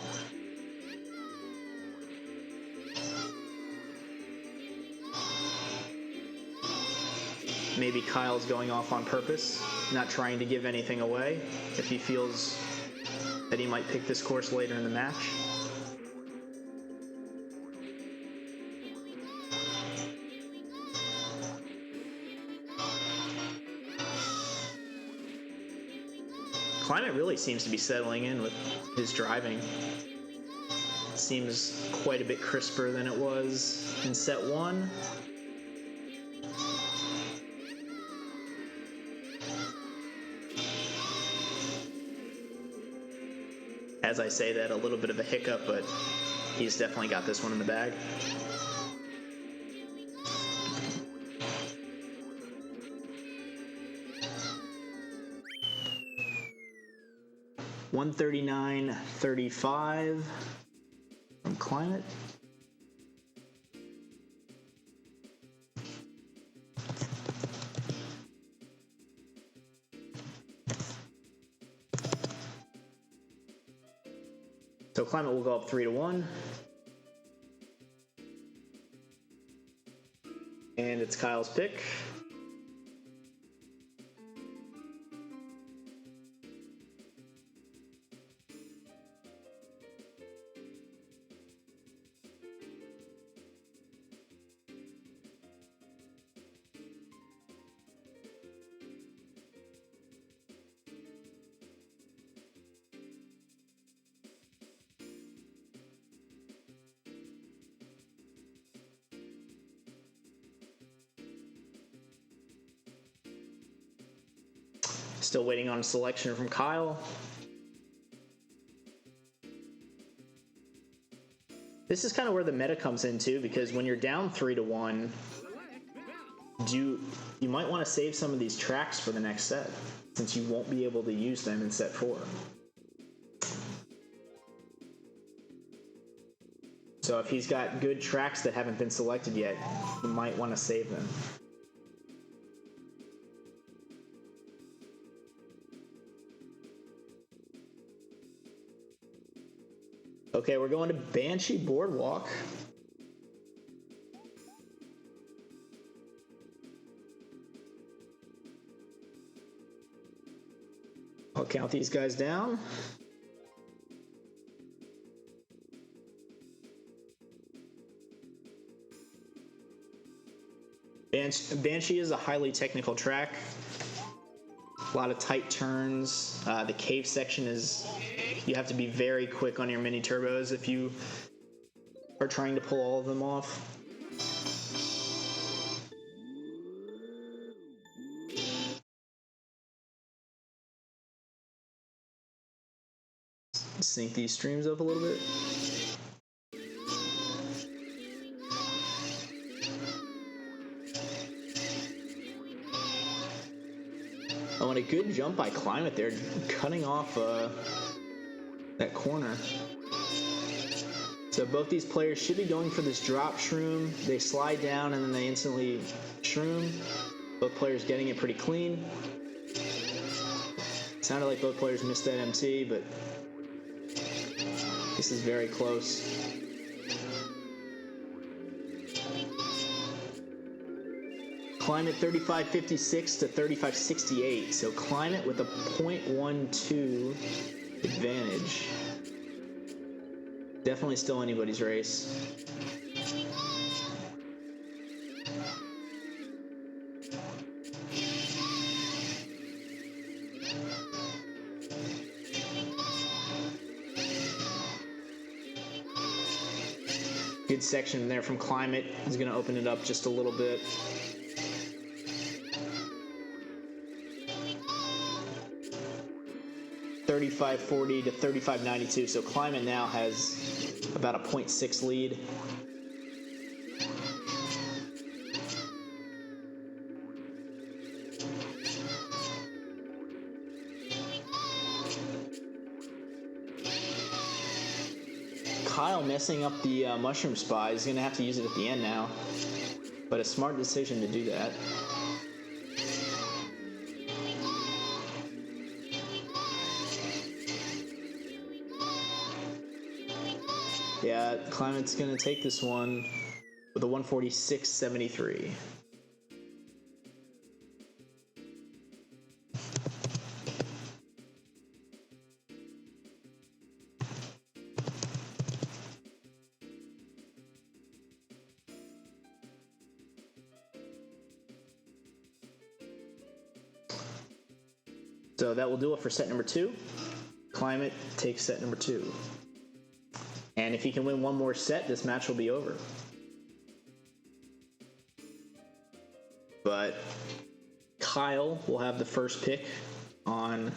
Speaker 1: Maybe Kyle's going off on purpose, not trying to give anything away if he feels that he might pick this course later in the match. Climate really seems to be settling in with his driving. Seems quite a bit crisper than it was in set 1. As I say that, a little bit of a hiccup, but he's definitely got this one in the bag. $139.35 from Climate. So Climate will go up 3-1. And it's Kyle's pick. Still waiting on a selection from Kyle. This is kind of where the meta comes in too, because when you're down 3-1, you might want to save some of these tracks for the next set, since you won't be able to use them in set 4. So if he's got good tracks that haven't been selected yet, you might want to save them. Okay, we're going to Banshee Boardwalk. I'll count these guys down. Banshee is a highly technical track. A lot of tight turns. The cave section is, you have to be very quick on your mini turbos if you are trying to pull all of them off. Sync these streams up a little bit. Oh, and a good jump by Climate there, cutting off that corner. So both these players should be going for this drop shroom. They slide down and then they instantly shroom. Both players getting it pretty clean. Sounded like both players missed that MT, but this is very close. Climate 35.56 to 35.68. So Climate with a 0.12 advantage. Definitely still anybody's race. Good section there from Climate. He's going to open it up just a little bit. $35.40 to $35.92. So Climate now has about a 0.6 lead. Kyle messing up the mushroom spy. He's going to have to use it at the end now. But a smart decision to do that. Yeah, Climate's going to take this one with a 146.73. So that will do it for set number 2. Climate takes set number 2. And if he can win one more set, this match will be over. But Kyle will have the first pick on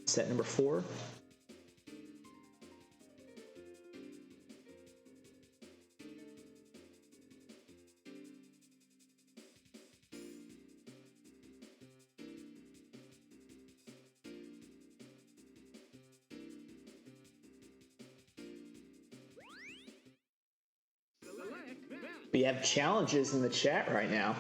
Speaker 1: set number 4. We have challenges in the chat right now.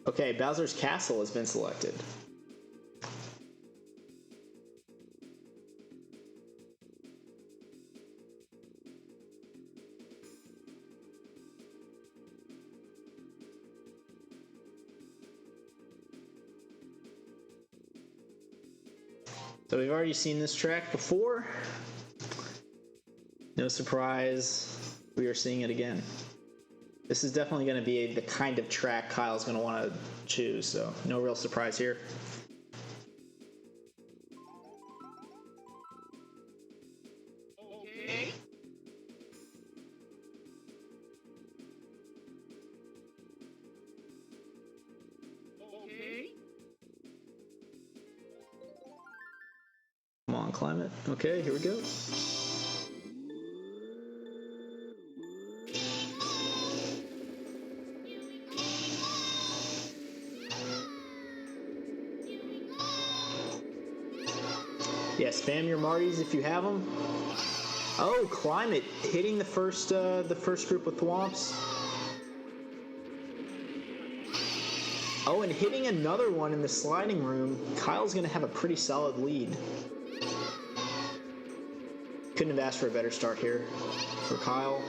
Speaker 1: Okay, Bowser's Castle has been selected. So we've already seen this track before. No surprise, we are seeing it again. This is definitely going to be the kind of track Kyle's going to want to choose, so no real surprise here.
Speaker 2: Okay. Okay.
Speaker 1: Come on, Climate. Okay, here we go. Yeah, spam your Martys if you have them. Oh, Climate hitting the first group with thwomps. Oh, and hitting another one in the sliding room, Kyle's going to have a pretty solid lead. Couldn't have asked for a better start here for Kyle.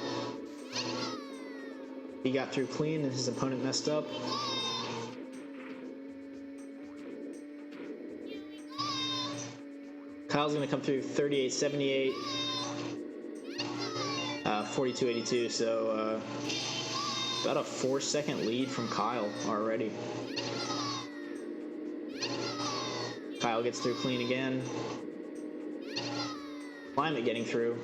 Speaker 1: He got through clean and his opponent messed up. Kyle's going to come through 38.78, 42.82, so about a 4-second lead from Kyle already. Kyle gets through clean again. Climate getting through.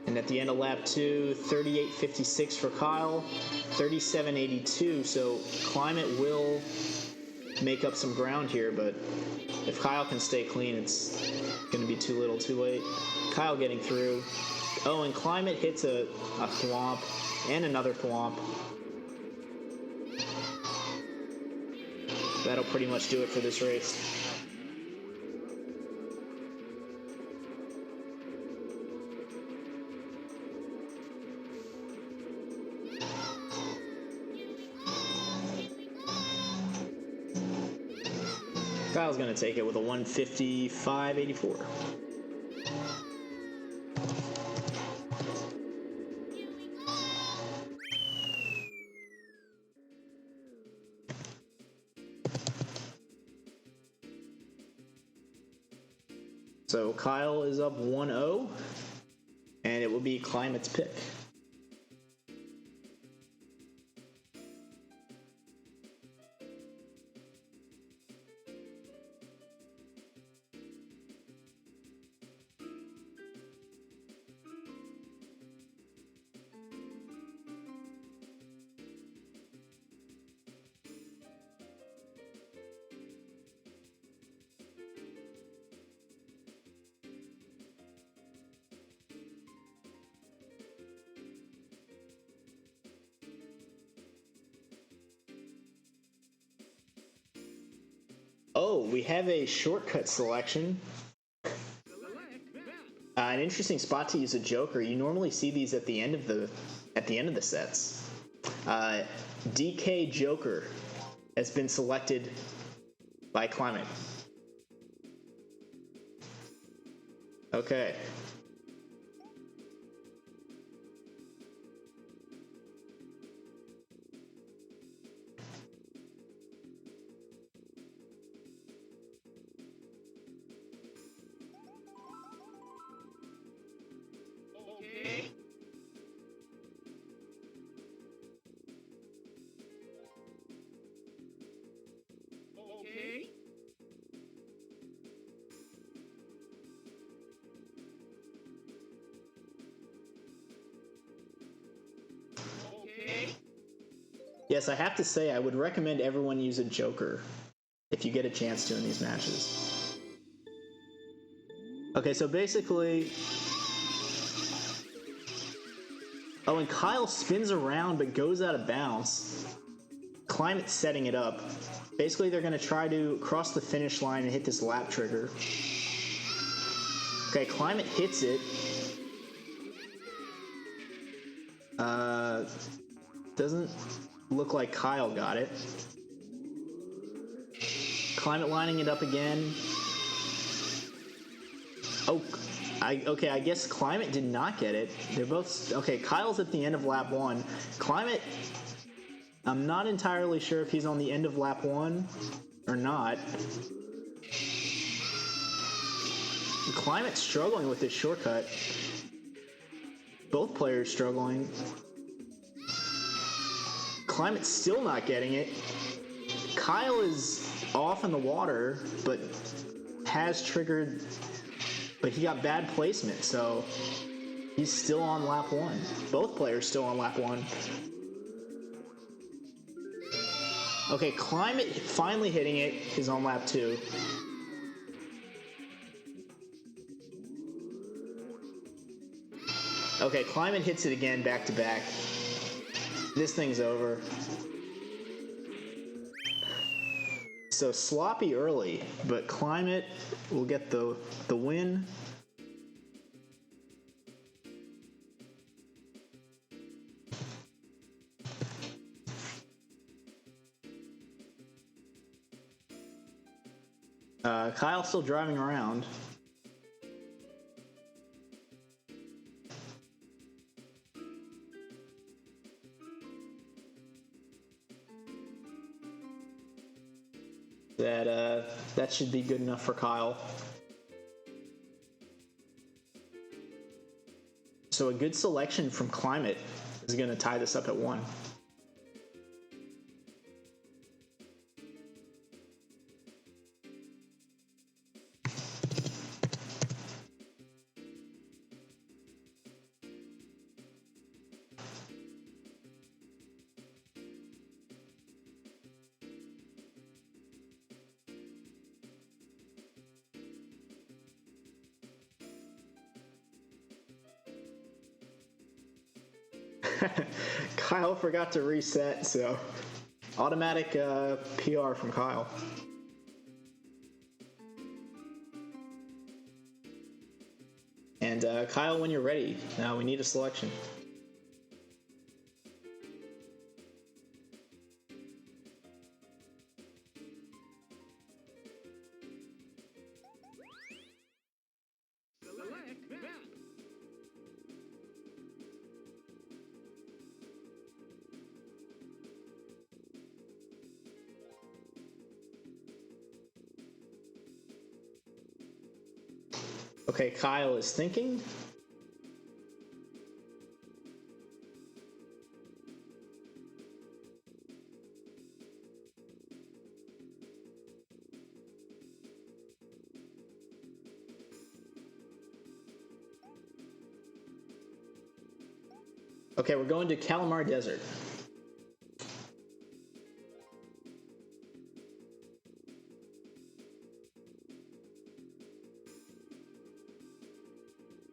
Speaker 1: And at the end of lap 2, 38.56 for Kyle, 37.82. So Climate will make up some ground here, but if Kyle can stay clean, it's going to be too little too late. Kyle getting through. Oh, and Climate hits a thwomp and another thwomp. That'll pretty much do it for this race. Kyle's going to take it with a 155.84. So Kyle is up 1-0, and it will be Climate's pick. Oh, we have a shortcut selection. An interesting spot to use a joker. You normally see these at the end of the sets. DK Joker has been selected by Climate. Okay.
Speaker 2: Okay. Okay. Okay.
Speaker 1: Yes, I have to say I would recommend everyone use a joker if you get a chance to in these matches. Okay, so basically... Oh, and Kyle spins around but goes out of bounds. Climate's setting it up. Basically, they're going to try to cross the finish line and hit this lap trigger. Okay, Climate hits it. Doesn't look like Kyle got it. Climate lining it up again. Oh, okay, I guess Climate did not get it. They're both... Okay, Kyle's at the end of lap 1. Climate... I'm not entirely sure if he's on the end of lap 1 or not. Climate's struggling with this shortcut. Both players struggling. Climate's still not getting it. Kyle is off in the water, but has triggered... But he got bad placement, so he's still on lap 1. Both players still on lap 1. Okay, Climate finally hitting it is on lap 2. Okay, Climate hits it again back to back. This thing's over. So sloppy early, but Climate will get the win. Kyle's still driving around. That should be good enough for Kyle. So a good selection from Climate is going to tie this up at 1. Kyle forgot to reset, so automatic PR from Kyle. And Kyle, when you're ready, now we need a selection.
Speaker 2: Select that.
Speaker 1: Okay, Kyle is thinking. Okay, we're going to Calamari Desert.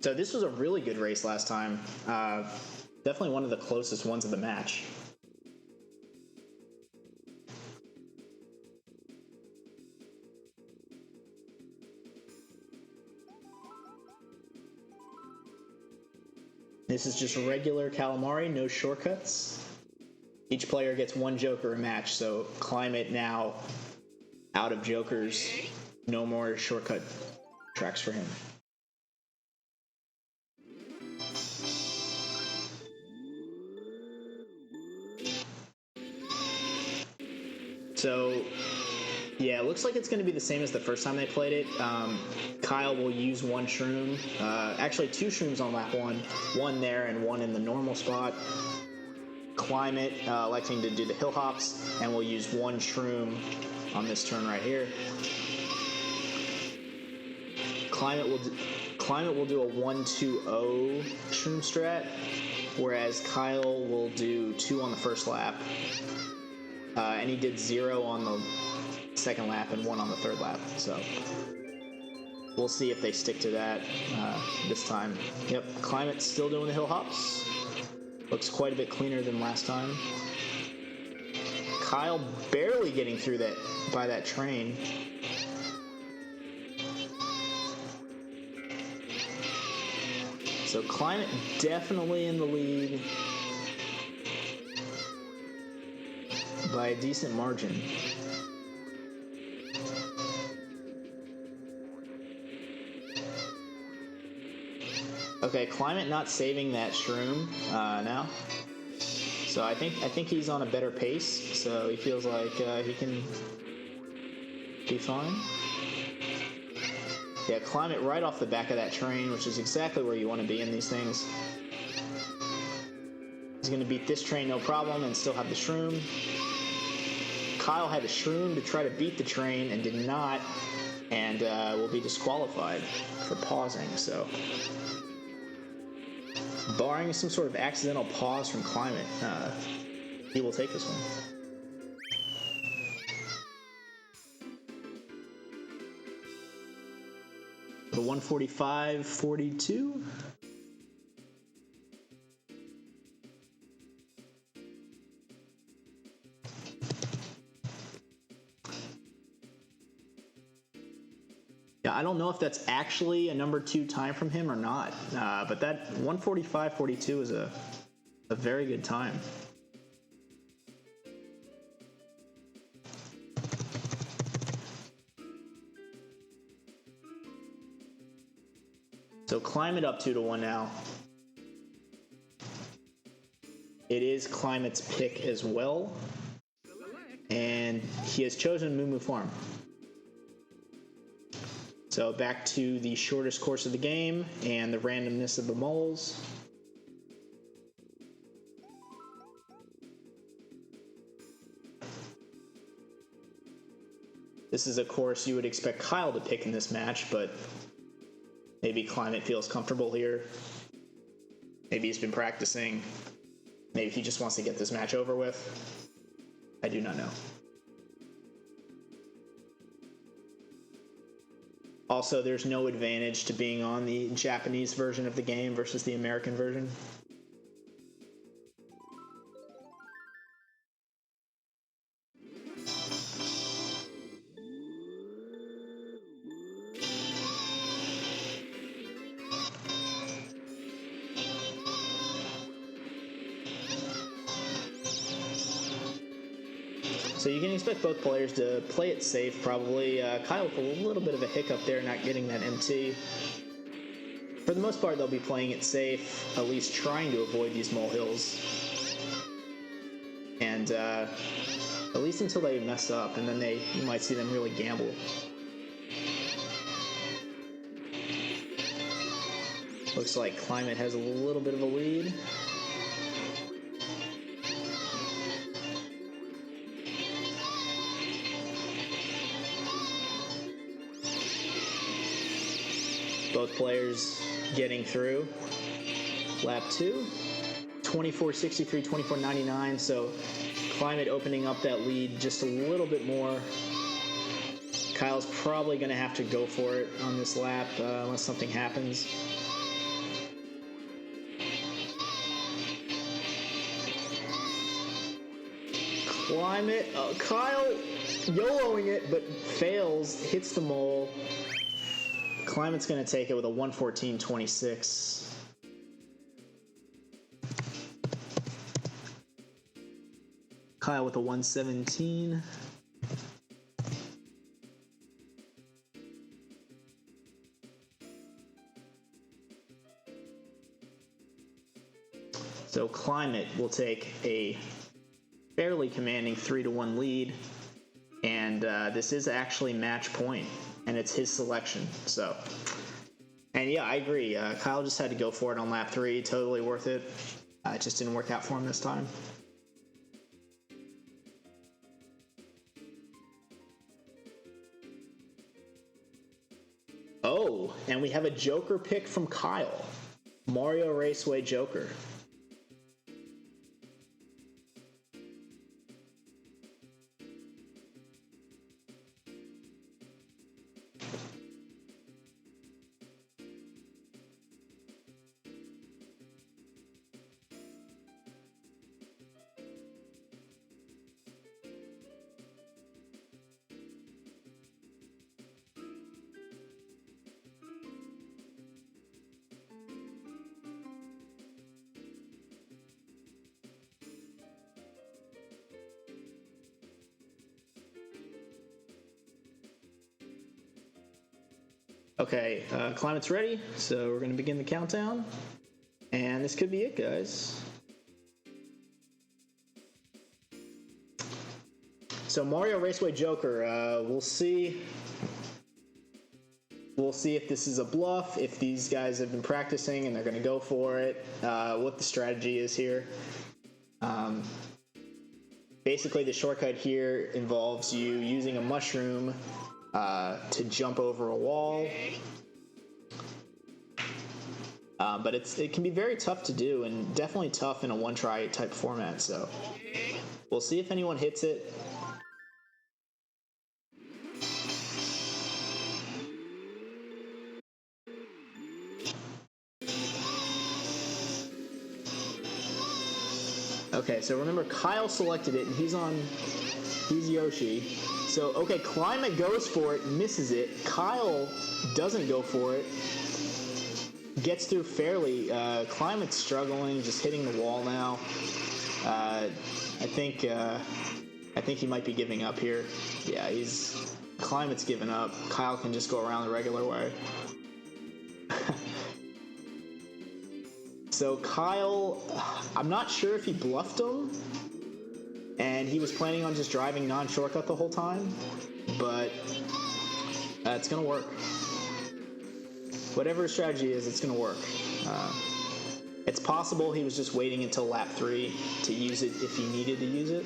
Speaker 1: So this was a really good race last time. Definitely one of the closest ones of the match. This is just regular Calamari, no shortcuts. Each player gets 1 joker a match, so Climate now out of jokers. No more shortcut tracks for him. So, yeah, it looks like it's going to be the same as the first time they played it. Kyle will use 1 shroom. Actually, 2 shrooms on lap 1. 1 there and 1 in the normal spot. Climate electing to do the hill hops, and we'll use 1 shroom on this turn right here. Climate will do a 1-2-0 shroom strat, whereas Kyle will do 2 on the first lap. And he did 0 on the second lap and 1 on the third lap. So we'll see if they stick to that this time. Yep, Climate's still doing the hill hops. Looks quite a bit cleaner than last time. Kyle barely getting through that by that train. So Climate definitely in the lead by a decent margin. Okay, Climate not saving that shroom now. So I think he's on a better pace. So he feels like he can be fine. Yeah, Climate right off the back of that train, which is exactly where you want to be in these things. He's going to beat this train no problem and still have the shroom. Kyle had a shroom to try to beat the train and did not, and will be disqualified for pausing. So, barring some sort of accidental pause from Climate, he will take this one. The 145.42. Yeah, I don't know if that's actually a number 2 time from him or not, but that 1:45:42 is a very good time. So climate up 2-1 now. It is Climate's pick as well, and he has chosen Moo Moo Farm. So back to the shortest course of the game and the randomness of the moles. This is a course you would expect Kyle to pick in this match, but maybe Climate feels comfortable here. Maybe he's been practicing. Maybe he just wants to get this match over with. I do not know. Also, there's no advantage to being on the Japanese version of the game versus the American version. So you can expect both players to play it safe, probably. Kyle with a little bit of a hiccup there, not getting that MT. For the most part, they'll be playing it safe, at least trying to avoid these molehills. And at least until they mess up, and then you might see them really gamble. Looks like Climate has a little bit of a lead. Both players getting through. Lap 2, 24.63, 24.99, so Climate opening up that lead just a little bit more. Kyle's probably going to have to go for it on this lap unless something happens. Climate, Kyle YOLOing it, but fails, hits the mole. Climate's going to take it with a 1:14.26. Kyle with a 1:17. So Climate will take a fairly commanding 3-1 lead, and this is actually match point. And it's his selection, so. And yeah, I agree. Kyle just had to go for it on lap 3. Totally worth it. It just didn't work out for him this time. Oh, and we have a Joker pick from Kyle. Mario Raceway Joker. Okay, Climate's ready, so we're going to begin the countdown. And this could be it, guys. So Mario Raceway Joker, we'll see. We'll see if this is a bluff, if these guys have been practicing and they're going to go for it, what the strategy is here. Basically, the shortcut here involves you using a mushroom to jump over a wall. But it can be very tough to do, and definitely tough in a one-try type format, so we'll see if anyone hits it. Okay, so remember Kyle selected it, and he's Yoshi, So, okay, Climate goes for it, misses it. Kyle doesn't go for it. Gets through fairly. Climate's struggling, just hitting the wall now. I think he might be giving up here. Yeah, Climate's giving up. Kyle can just go around the regular way. So Kyle, I'm not sure if he bluffed him, and he was planning on just driving non-shortcut the whole time, but it's gonna work. Whatever his strategy is, it's gonna work. It's possible he was just waiting until lap 3 to use it if he needed to use it.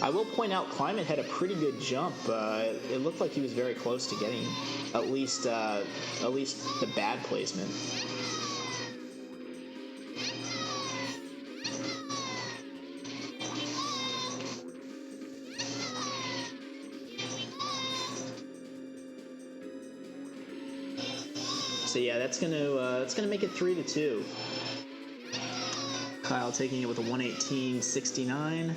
Speaker 1: I will point out Climate had a pretty good jump. It looked like he was very close to getting at least the bad placement. So yeah, that's gonna make it 3-2. Kyle taking it with a 118.69.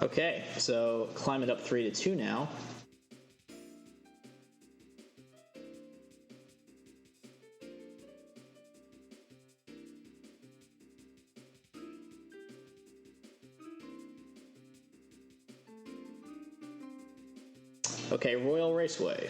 Speaker 1: Okay, so Climate up 3-2 now. Okay, Royal Raceway.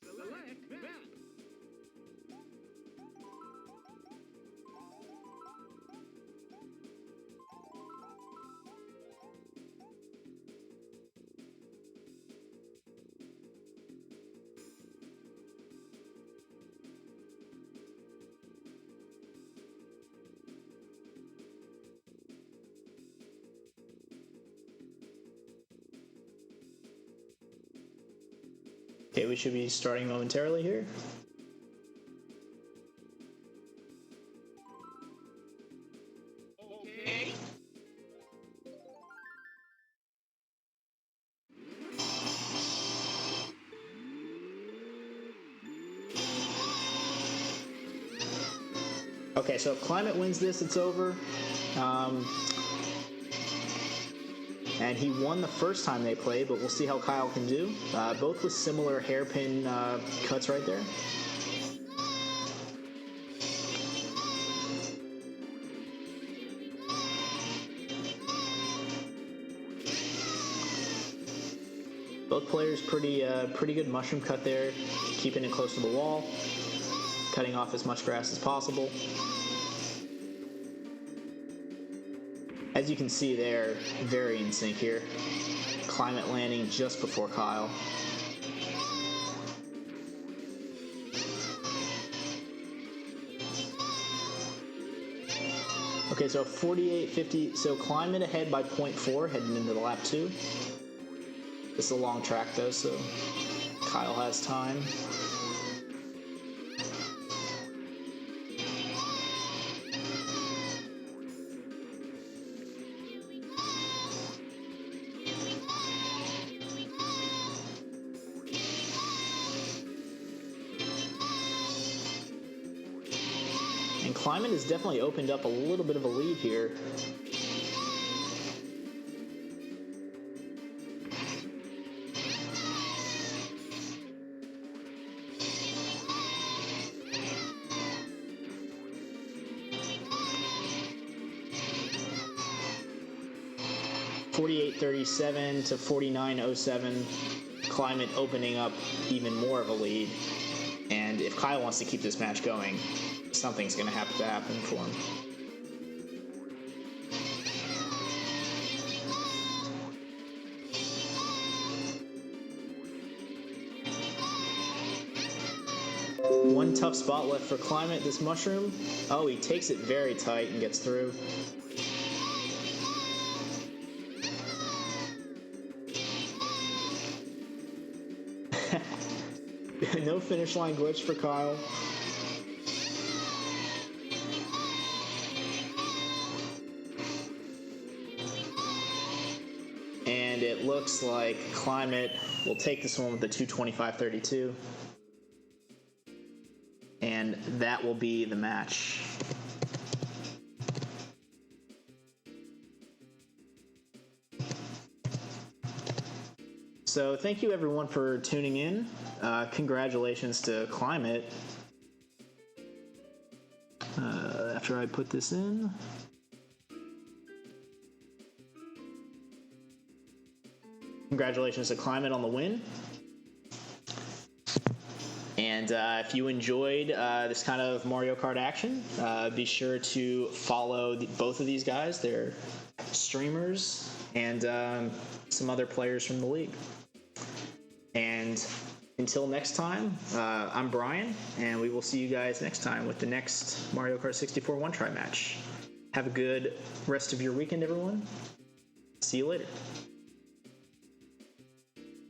Speaker 2: Select map.
Speaker 1: Okay, we should be starting momentarily here.
Speaker 2: Okay.
Speaker 1: Okay, so if Climate wins this, it's over. And he won the first time they played, but we'll see how Kyle can do. Both with similar hairpin cuts right there. Both players pretty good mushroom cut there, keeping it close to the wall, cutting off as much grass as possible. As you can see, they're very in sync here. Climate landing just before Kyle. Okay, so 48.50. So Climate ahead by 0.4 heading into the lap 2. This is a long track though, so Kyle has time. And Climate has definitely opened up a little bit of a lead here. $48.37 to $49.07. Climate opening up even more of a lead. And if Kyle wants to keep this match going, something's going to have to happen for him. One tough spot left for Climate, this mushroom. Oh, he takes it very tight and gets through. No finish line glitch for Kyle. And it looks like Climate will take this one with the 225.32. And that will be the match. So thank you everyone for tuning in. Congratulations to Climate. After I put this in. Congratulations to Climate on the win. And if you enjoyed this kind of Mario Kart action, be sure to follow both of these guys. They're streamers and some other players from the league. And until next time, I'm Brian, and we will see you guys next time with the next Mario Kart 64 one-try match. Have a good rest of your weekend, everyone. See you later.